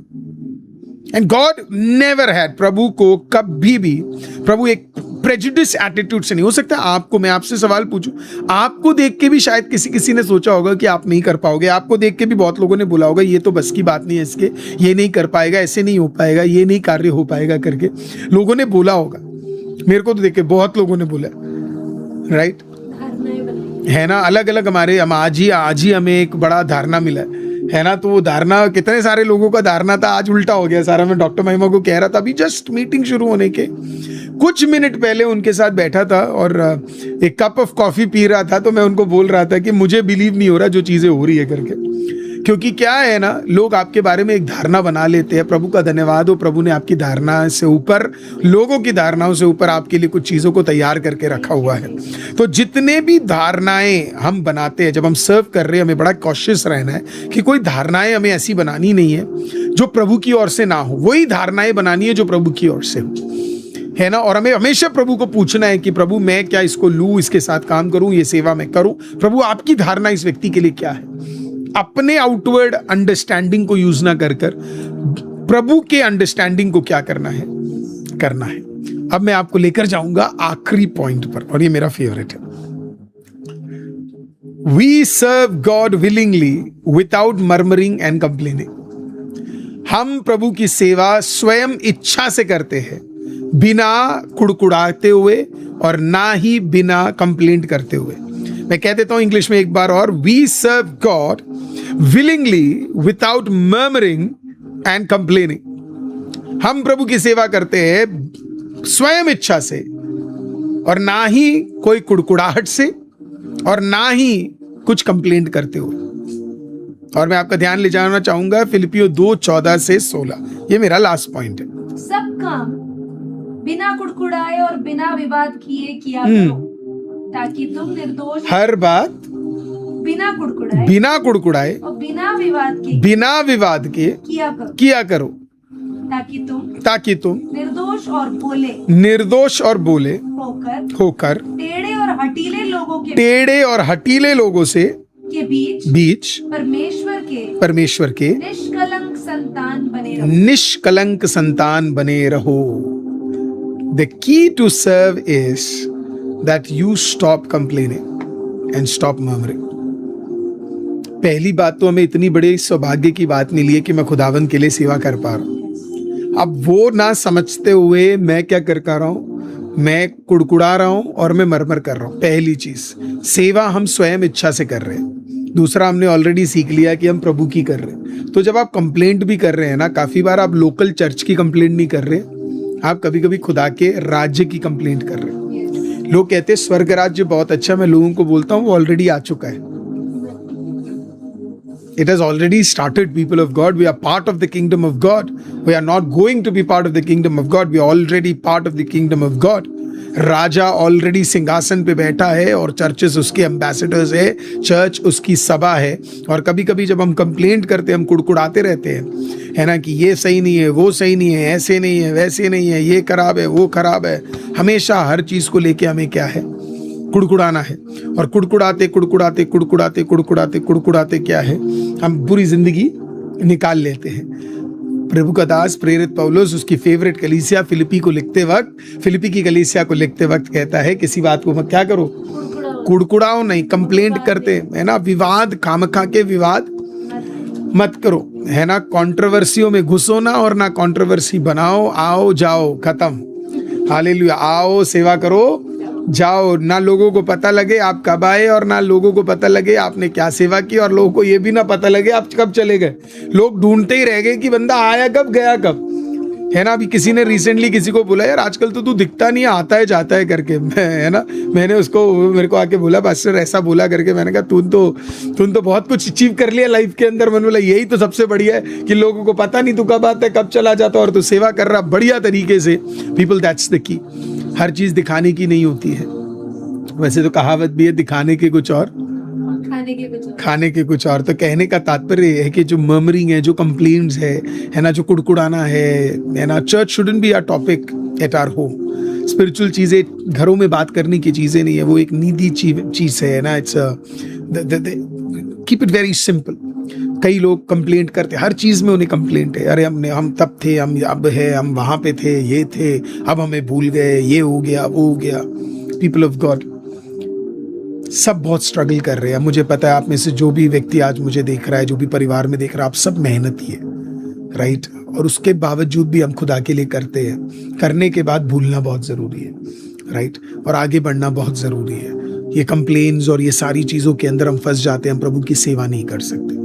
एंड गॉड नेवर हैड, प्रभु को कभी भी, प्रभु एक प्रेजुडिस एटीट्यूड से नहीं। हो सकता है आपको, मैं आपसे सवाल पूछूं, आपको देख के भी शायद किसी ने सोचा होगा कि आप नहीं कर पाओगे। आपको देख के भी बहुत लोगों ने बोला होगा ये तो बस की बात नहीं है इसके, ये नहीं कर पाएगा, ऐसे नहीं हो पाएगा, ये नहीं कार्य हो पाएगा करके लोगों ने बोला होगा। मेरे को तो देख के बहुत लोगों ने बोला, राइट, है ना। अलग अलग हमारे, हम आज ही हमें एक बड़ा धारणा मिला है ना। तो वो धारणा, कितने सारे लोगों का धारणा था, आज उल्टा हो गया सारा। मैं डॉक्टर महिमा को कह रहा था, अभी जस्ट मीटिंग शुरू होने के कुछ मिनट पहले उनके साथ बैठा था और एक कप ऑफ कॉफी पी रहा था, तो मैं उनको बोल रहा था कि मुझे बिलीव नहीं हो रहा जो चीजें हो रही है करके। क्योंकि क्या है ना, लोग आपके बारे में एक धारणा बना लेते हैं। प्रभु का धन्यवाद हो, प्रभु ने आपकी धारणा से ऊपर, लोगों की धारणाओं से ऊपर आपके लिए कुछ चीज़ों को तैयार करके रखा हुआ है। तो जितने भी धारणाएं हम बनाते हैं, जब हम सर्व कर रहे हैं, हमें बड़ा कॉशियस रहना है कि कोई धारणाएं हमें ऐसी बनानी नहीं है जो प्रभु की ओर से ना हो, वही धारणाएं बनानी है जो प्रभु की ओर से हो, है ना। और हमें हमेशा प्रभु को पूछना है कि प्रभु मैं क्या इसको लूँ, इसके साथ काम करूँ, ये सेवा मैं करूँ। प्रभु आपकी धारणा इस व्यक्ति के लिए क्या है। अपने आउटवर्ड अंडरस्टैंडिंग को यूज ना कर प्रभु के अंडरस्टैंडिंग को क्या करना है। अब मैं आपको लेकर जाऊंगा आखिरी पॉइंट पर, और ये मेरा फेवरेट है। We serve God willingly without murmuring and complaining. हम प्रभु की सेवा स्वयं इच्छा से करते हैं, बिना कुड़कुड़ाते हुए और ना ही बिना कंप्लेंट करते हुए। मैं कह देता हूं इंग्लिश में एक बार और, we serve God willingly without murmuring and complaining. हम प्रभु की सेवा करते हैं स्वयं इच्छा से, और ना ही कोई कुड़कुड़ाहट से, और ना ही कुछ कंप्लेंट करते हुए। और मैं आपका ध्यान ले जाना चाहूंगा फिलिपियो 2:14 से 16, ये मेरा लास्ट पॉइंट है। सब काम बिना कुड़कुड़ाए और बिना विवाद किए किया करो, ताकि तुम निर्दोष, हर बात बिना कुड़कुड़ाए और बिना विवाद के किया करो ताकि तुम निर्दोष और बोले होकर टेढ़े और हटीले लोगों से के बीच परमेश्वर के निष्कलंक संतान बने रहो। The key to serve is that you stop complaining and stop murmuring. पहली बात तो हमें इतनी बड़ी सौभाग्य की बात मिली है कि मैं खुदावंद के लिए सेवा कर पा रहा हूँ। अब वो ना समझते हुए मैं क्या कर रहा हूँ, मैं कुड़कुड़ा रहा हूँ और मैं मरमर कर रहा हूँ। पहली चीज, सेवा हम स्वयं इच्छा से कर रहे हैं। दूसरा, हमने ऑलरेडी सीख लिया कि हम प्रभु की कर रहे हैं। तो जब आप कंप्लेंट भी कर रहे हैं ना, काफी बार आप लोकल चर्च की कंप्लेंट नहीं कर रहे, आप कभी कभी खुदा के राज्य की कंप्लेंट कर रहे हैं। लोग कहते हैं स्वर्ग राज्य बहुत अच्छा, मैं लोगों को बोलता हूँ वो ऑलरेडी आ चुका है। It has already started, people of God. We are part of the kingdom of God. We are not going to be part of the kingdom of God. We are already part of the kingdom of God. Raja already सिंहासन पे बैठा है और चर्चेस उसके एम्बेसडर्स है, चर्च उसकी सभा है। और कभी कभी जब हम कंप्लेंट करते हैं, हम कुड़कुड़ाते रहते हैं, है ना, कि ये सही नहीं है, वो सही नहीं है, ऐसे नहीं है, वैसे नहीं है, ये खराब है, वो खराब है। हमेशा हर चीज को लेके हमें क्या है, कुड़कुड़ाना है। और कुड़कुड़ाते कुड़कुड़ाते कुड़कुड़ाते कुड़कुड़ाते कुड़कुड़ाते क्या है, हम बुरी जिंदगी निकाल लेते हैं। प्रभु का दास प्रेरित पौलुस उसकी फेवरेट कलीसिया फिलिपी को लिखते वक्त, फिलिपी की कलीसिया को लिखते वक्त कहता है किसी बात को मत क्या करो, कुड़कुड़ाओ नहीं, कंप्लेंट करते, है ना, विवाद, खामखा के विवाद मत करो, है ना, कंट्रोवर्सियों में घुसो ना और ना कंट्रोवर्सी बनाओ। आओ जाओ, खत्म, हालेलुया। आओ सेवा करो, जाओ। ना लोगों को पता लगे आप कब आए और ना लोगों को पता लगे आपने क्या सेवा की, और लोगों को ये भी ना पता लगे आप कब चले गए। लोग ढूंढते ही रह गए कि बंदा आया कब गया कब, है ना। अभी किसी ने रिसेंटली किसी को बोला, यार आजकल तो तू दिखता नहीं, आता है जाता है करके, है ना। मैंने उसको, मेरे को आके बोला पास्टर ऐसा बोला करके, मैंने कहा तुम तो बहुत कुछ अचीव कर लिया लाइफ के अंदर। मैंने बोला यही तो सबसे बढ़िया है कि लोगों को पता नहीं तू कब आता है कब चला जाता, और तू सेवा कर रहा बढ़िया तरीके से। People, that's the key. हर चीज दिखाने की नहीं होती है। वैसे तो कहावत भी है, दिखाने के कुछ और खाने के कुछ और। तो कहने का तात्पर्य है कि जो मर्मरिंग है, जो कंप्लेंट्स है ना, जो कुड़कुड़ाना है ना, church shouldn't be a topic at our home. Spiritual चीजें घरों में बात करने की चीजें नहीं है, वो एक निजी चीज है ना। It's keep it very simple. कई लोग कंप्लेंट करते, हर चीज में उन्हें कंप्लेंट है। अरे हम तब थे, हम अब है, हम वहां पे थे, ये थे, अब हमें भूल गए, ये हो गया, वो हो गया। पीपल ऑफ गॉड, सब बहुत स्ट्रगल कर रहे हैं। मुझे पता है आप में से जो भी व्यक्ति आज मुझे देख रहा है, जो भी परिवार में देख रहा है, आप सब मेहनती है, राइट। और उसके बावजूद भी हम खुदा के लिए करते हैं। करने के बाद भूलना बहुत जरूरी है, राइट, और आगे बढ़ना बहुत जरूरी है। ये कंप्लेन्स और ये सारी चीजों के अंदर हम फंस जाते हैं, हम प्रभु की सेवा नहीं कर सकते।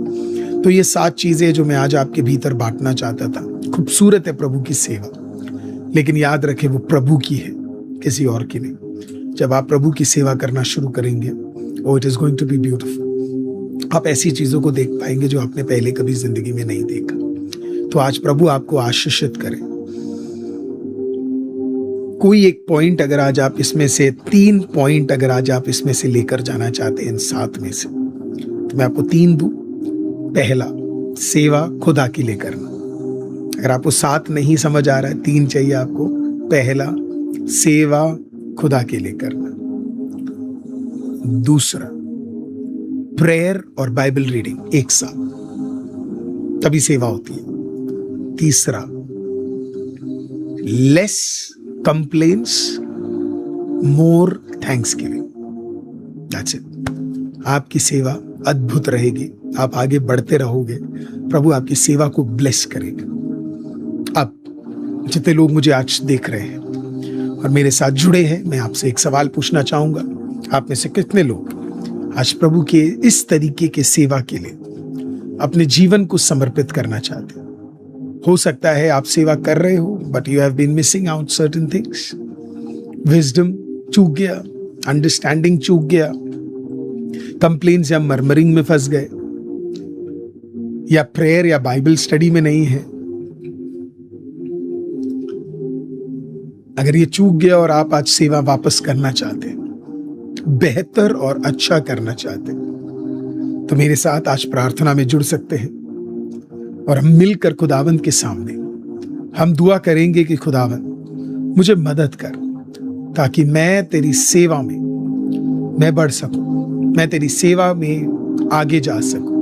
तो ये 7 चीजें जो मैं आज आपके भीतर बांटना चाहता था। खूबसूरत है प्रभु की सेवा, लेकिन याद रखें वो प्रभु की है, किसी और की नहीं। जब आप प्रभु की सेवा करना शुरू करेंगे, it is going to be beautiful. आप ऐसी चीजों को देख पाएंगे जो आपने पहले कभी जिंदगी में नहीं देखा। तो आज प्रभु आपको आशीषित करे। कोई एक पॉइंट अगर आज आप इसमें से 3 पॉइंट अगर आज आप इसमें से लेकर जाना चाहते हैं इन 7 में से, तो मैं आपको 3 दूं। पहला, सेवा खुदा के लिए करना। अगर आपको 7 नहीं समझ आ रहा है, 3 चाहिए आपको। पहला, सेवा खुदा के लिए करना। दूसरा, प्रेयर और बाइबल रीडिंग एक साथ, तभी सेवा होती है। तीसरा, less complaints, more Thanksgiving. That's it. आपकी सेवा अद्भुत रहेगी, आप आगे बढ़ते रहोगे, प्रभु आपकी सेवा को ब्लेस करेगा। अब जितने लोग मुझे आज देख रहे हैं और मेरे साथ जुड़े हैं, मैं आपसे एक सवाल पूछना चाहूंगा। आप में से कितने लोग आज प्रभु के इस तरीके के सेवा के लिए अपने जीवन को समर्पित करना चाहते हैं? हो सकता है आप सेवा कर रहे हो, but you have been missing out certain things. Wisdom चूक गया, अंडरस्टैंडिंग चूक गया, कंप्लेंट्स या मर्मरिंग में फंस गए, या प्रेयर या बाइबल स्टडी में नहीं है। अगर ये चूक गया और आप आज सेवा वापस करना चाहते हैं, बेहतर और अच्छा करना चाहते हैं, तो मेरे साथ आज प्रार्थना में जुड़ सकते हैं और हम मिलकर खुदावंद के सामने हम दुआ करेंगे कि खुदावंद मुझे मदद कर, ताकि मैं तेरी सेवा में मैं बढ़ सकूं, मैं तेरी सेवा में आगे जा सकूं।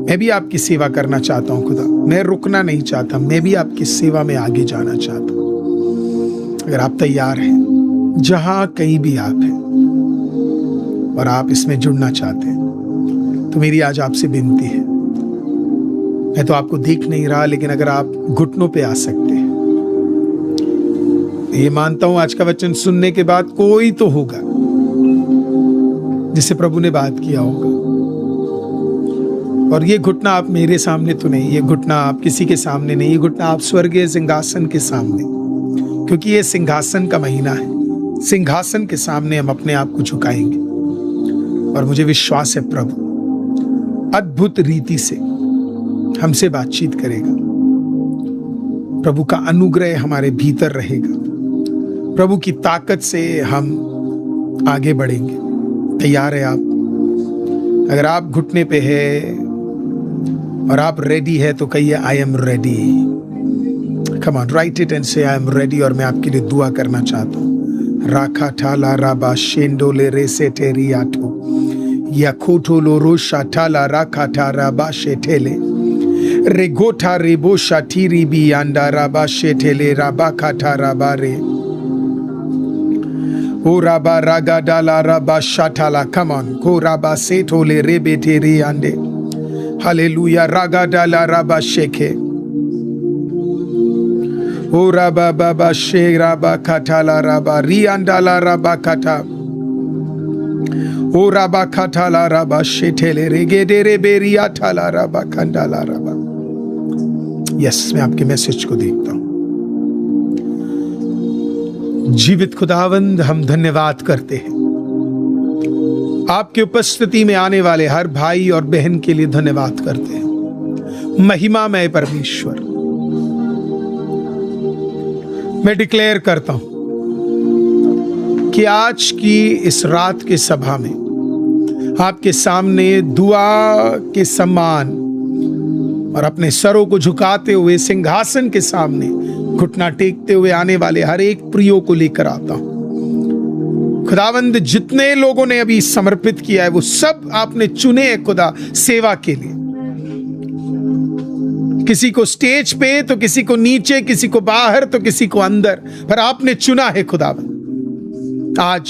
मैं भी आपकी सेवा करना चाहता हूं खुदा, मैं रुकना नहीं चाहता, मैं भी आपकी सेवा में आगे जाना चाहता हूं। अगर आप तैयार हैं, जहां कहीं भी आप हैं और आप इसमें जुड़ना चाहते हैं, तो मेरी आज आपसे विनती है। मैं तो आपको देख नहीं रहा, लेकिन अगर आप घुटनों पे आ सकते हैं, ये मानता हूं आज का वचन सुनने के बाद कोई तो होगा जिससे प्रभु ने बात किया होगा। और ये घुटना आप मेरे सामने तो नहीं, ये घुटना आप किसी के सामने नहीं, ये घुटना आप स्वर्गीय सिंहासन के सामने, क्योंकि ये सिंहासन का महीना है। सिंहासन के सामने हम अपने आप को झुकाएंगे और मुझे विश्वास है प्रभु अद्भुत रीति से हमसे बातचीत करेगा। प्रभु का अनुग्रह हमारे भीतर रहेगा, प्रभु की ताकत से हम आगे बढ़ेंगे। तैयार है आप? अगर आप घुटने पे है और आप रेडी है तो कहिए I am ready. Come on, right it and से आई एम रेडी। और मैं आपके लिए दुआ करना चाहता हूँ। राखा ठाला राबा शेंडोले रेसे टेरी आठो या खोटो लो रोशा ठाला राखा ठारा बाशे ठेले रेगोठा रेबोशा ठीरी बी आंडा राबा शेठेले राबा खाठा राबा रे ओ राबा रागा डाला राबा शाठाला। कम ऑन, को राबा सेठोले रे बेटे रे आंडे। हालेलुया। रागा डाला राबा शेखे ओ राबा बाबा शे राबा खाठाला राबा री आंडाला राबा खाठा ओ राबा खाठाला राबा शेठेले रे गेडे रे बेरिया ठाला राबा खंडाला राबा। यस, मैं आपके मैसेज को देखता हूं। जीवित खुदावंद, हम धन्यवाद करते हैं आपकी उपस्थिति में आने वाले हर भाई और बहन के लिए धन्यवाद करते हैं। महिमामय परमेश्वर, मैं डिक्लेयर करता हूं कि आज की इस रात के सभा में आपके सामने दुआ के सम्मान और अपने सरों को झुकाते हुए सिंहासन के सामने घुटना टेकते हुए आने वाले हर एक प्रियो को लेकर आता हूं। खुदावंद, जितने लोगों ने अभी समर्पित किया है वो सब आपने चुने हैं खुदा सेवा के लिए। किसी को स्टेज पे तो किसी को नीचे, किसी को बाहर तो किसी को अंदर, पर आपने चुना है खुदावंद। आज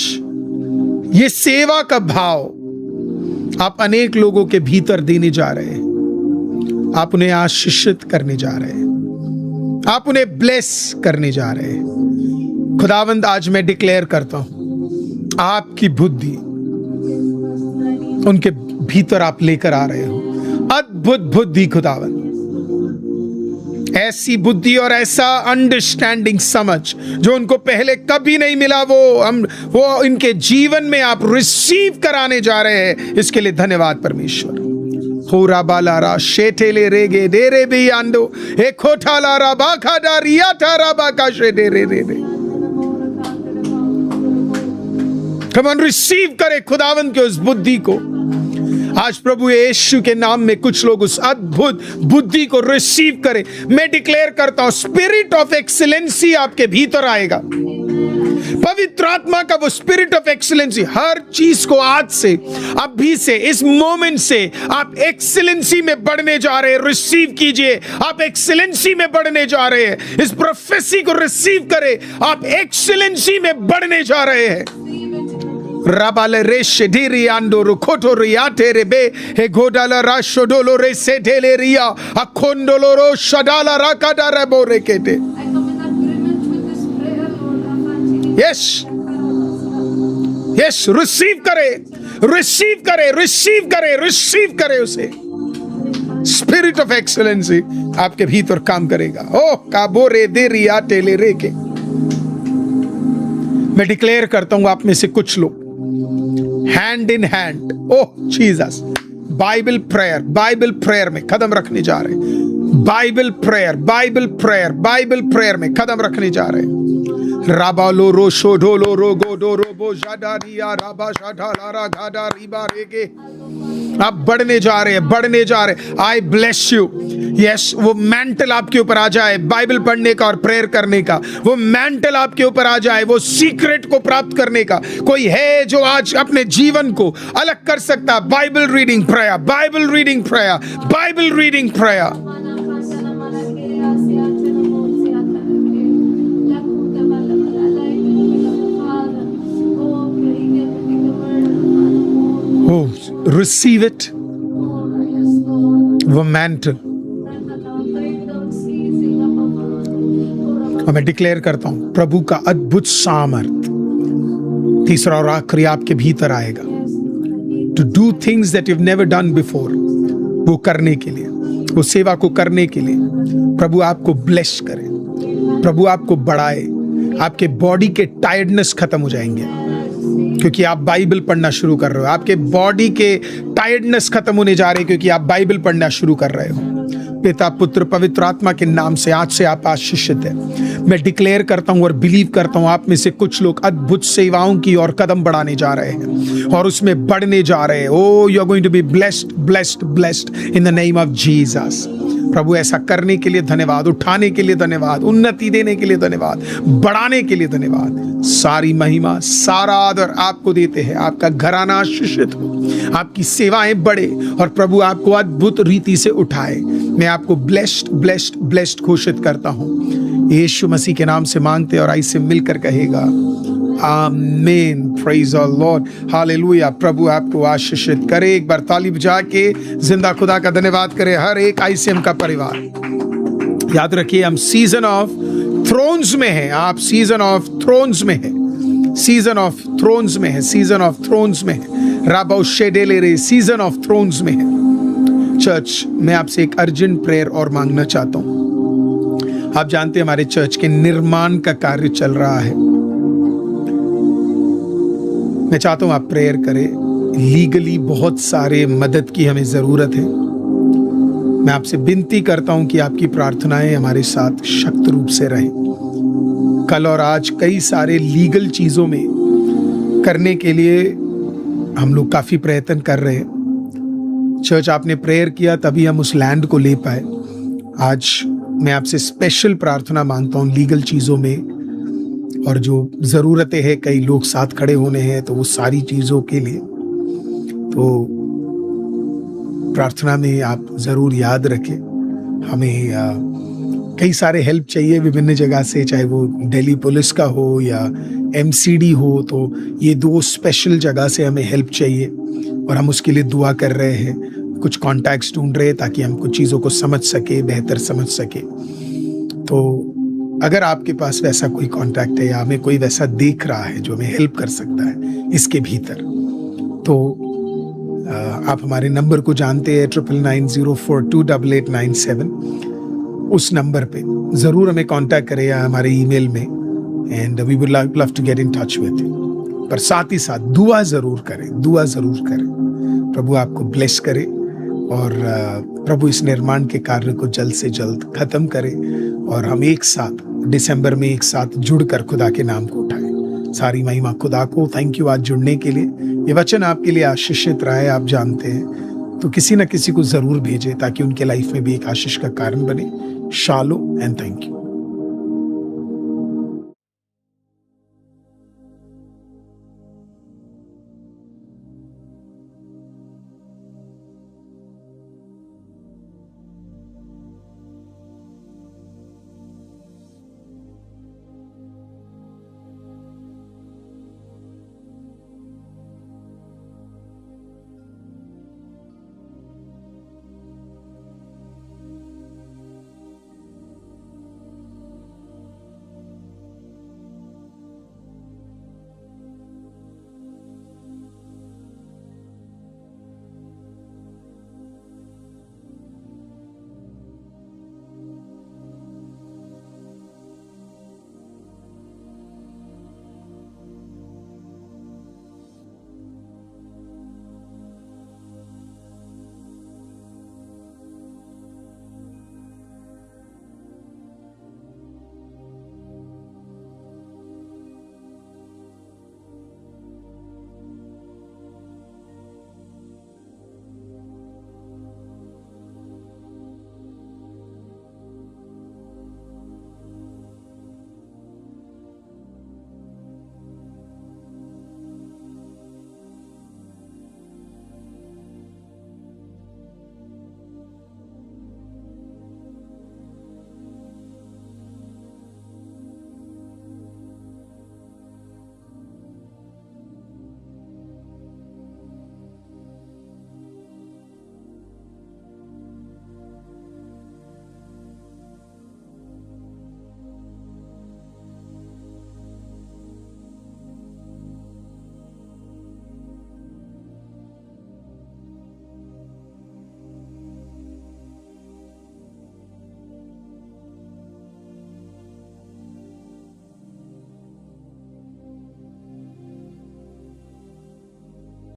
ये सेवा का भाव आप अनेक लोगों के भीतर देने जा रहे हैं। आप उन्हें आशीषित करने जा रहे हैं, आप उन्हें ब्लेस करने जा रहे हैं। खुदावंद, आज मैं डिक्लेयर करता हूं आपकी बुद्धि उनके भीतर आप लेकर आ रहे हो। अद्भुत बुद्धि खुदावंद, ऐसी बुद्धि और ऐसा अंडरस्टैंडिंग, समझ जो उनको पहले कभी नहीं मिला, वो इनके जीवन में आप रिसीव कराने जा रहे हैं। इसके लिए धन्यवाद परमेश्वर। होरा बालारा शेठेले रेगे डेरे भी आंडो ए खोठालारा बाखाडा रिया थारा बाका शेडेरे रे रे। कम ऑन, रिसीव करे खुदावंद के उस बुद्धि को। आज प्रभु यीशु के नाम में कुछ लोग उस अद्भुत बुद्धि को रिसीव करें। मैं डिक्लेयर करता हूं स्पिरिट ऑफ एक्सीलेंसी आपके भीतर आएगा। पवित्र आत्मा का वो स्पिरिट ऑफ एक्सीलेंसी, हर चीज को आज से, अभी से, इस मोमेंट से आप एक्सीलेंसी में बढ़ने जा रहे हैं। रिसीव कीजिए, आप एक्सीलेंसी में बढ़ने जा रहे हैं। इस प्रोफेसी को रिसीव करें, आप एक्सीलेंसी में बढ़ने जा रहे हैं। राबाले रेश डीरी आंडो रुखोटो रियाटे रेबे हे गोडाला राशोडोलो रे सेटेले रिया अखोंडोलो रो शडाला राकाडा रेबो रेकेटे। यस यस, रिसीव करे, रिसीव करे, रिसीव करे, रिसीव करे उसे। स्पिरिट ऑफ एक्सीलेंसी आपके भीतर काम करेगा। ओ काबो रे दे रियाटे ले रे के। मैं डिक्लेयर करता हूं आप में से कुछ लोग hand in hand, oh Jesus, Bible prayer में कदम रखने जा रहे हैं। बाइबल प्रेयर में कदम रखने जा रहे हैं। राबालो रोशो ढोलो रोगो डोरो बो जाडा रिया राबा शाडा लारा गाडा रिबा रेगे आप बढ़ने जा रहे हैं, बढ़ने जा रहे हैं। आई ब्लेस यू। यस, वो मैंटल आपके ऊपर आ जाए बाइबल पढ़ने का और प्रेयर करने का। वो मैंटल आपके ऊपर आ जाए, वो सीक्रेट को प्राप्त करने का। कोई है जो आज अपने जीवन को अलग कर सकता? Bible reading prayer, Bible reading prayer, Bible reading prayer. Receive it, वो मैंटल। और मैं डिक्लेयर करता हूं प्रभु का अद्भुत सामर्थ तीसरा और आखिरी आपके भीतर आएगा, to do things that you have never done before. वो करने के लिए, वो सेवा को करने के लिए प्रभु आपको ब्लेस करे, प्रभु आपको बढ़ाए। आपके बॉडी के टायर्डनेस खत्म हो जाएंगे क्योंकि आप बाइबल पढ़ना शुरू कर रहे हो। आपके बॉडी के टायर्डनेस खत्म होने जा रहे हैं क्योंकि आप बाइबल पढ़ना शुरू कर रहे हो। पिता, पुत्र, पवित्र आत्मा के नाम से आज से आप आशीषित है। मैं डिक्लेयर करता हूं और बिलीव करता हूं आप में से कुछ लोग अद्भुत सेवाओं की और कदम बढ़ाने जा रहे हैं और उसमें बढ़ने जा रहे हैं। Oh, you are going to be blessed, blessed, blessed in the name of Jesus. प्रभु ऐसा करने के लिए धन्यवाद, उठाने के लिए धन्यवाद, उन्नति देने के लिए धन्यवाद, बढ़ाने के लिए धन्यवाद। सारी महिमा, सारा आदर आपको देते हैं। आपका घराना आशीषित हो, आपकी सेवाएं बढ़े और प्रभु आपको अद्भुत रीति से उठाए। मैं आपको ब्लेस्ड, ब्लेस्ड, ब्लेस्ड घोषित करता हूं। यीशु मसीह के नाम से मांगते और आई से मिलकर कहेगा आमीन। Praise the lord, hallelujah. प्रभु आपको आशीषित करे। एक बार ताली बजा के जिंदा खुदा का धन्यवाद करे हर एक ICM का परिवार। याद रखिए हम सीजन ऑफ थ्रोन्स में हैं। आप सीजन ऑफ थ्रोन्स में हैं, सीजन ऑफ थ्रोन्स में है, सीजन ऑफ थ्रोन्स में है। राबो शेडेले रे सीजन ऑफ थ्रोन्स में है। चर्च, मैं आपसे एक अर्जेंट प्रेयर और मांगना चाहता हूं। आप जानते हैं हमारे चर्च के निर्माण का कार्य चल रहा है। मैं चाहता हूं आप प्रेयर करें। लीगली बहुत सारे मदद की हमें जरूरत है। मैं आपसे विनती करता हूं कि आपकी प्रार्थनाएं हमारे साथ शक्त रूप से रहे। कल और आज कई सारे लीगल चीजों में करने के लिए हम लोग काफी प्रयत्न कर रहे हैं। चर्च, आपने प्रेयर किया तभी हम उस लैंड को ले पाए। आज मैं आपसे स्पेशल प्रार्थना मांगता हूं लीगल चीजों में, और जो जरूरतें हैं, कई लोग साथ खड़े होने हैं तो वो सारी चीजों के लिए तो प्रार्थना में आप जरूर याद रखें। हमें कई सारे हेल्प चाहिए विभिन्न जगह से, चाहे वो दिल्ली पुलिस का हो या MCD हो। तो ये 2 स्पेशल जगह से हमें हेल्प चाहिए और हम उसके लिए दुआ कर रहे हैं। कुछ कॉन्टैक्ट्स ढूंढ रहे हैं ताकि हम कुछ चीज़ों को समझ सके, बेहतर समझ सके। तो अगर आपके पास वैसा कोई कॉन्टैक्ट है या हमें कोई वैसा देख रहा है जो हमें हेल्प कर सकता है इसके भीतर, तो आप हमारे नंबर को जानते हैं 9990428897। उस नंबर पे ज़रूर हमें कांटेक्ट करें या हमारे ईमेल में, and we would love to get in touch with you. पर साथ ही साथ दुआ ज़रूर करें, दुआ ज़रूर करें। प्रभु आपको ब्लेस करे और प्रभु इस निर्माण के कार्य को जल्द से जल्द ख़त्म करे और हम एक साथ दिसंबर में एक साथ जुड़कर खुदा के नाम को उठाएं। सारी महिमा खुदा को। थैंक यू आज जुड़ने के लिए। ये वचन आपके लिए आशीषित रहा है, आप जानते हैं, तो किसी न किसी को ज़रूर भेजें ताकि उनके लाइफ में भी एक आशीष का कारण बने। शालो एंड थैंक यू।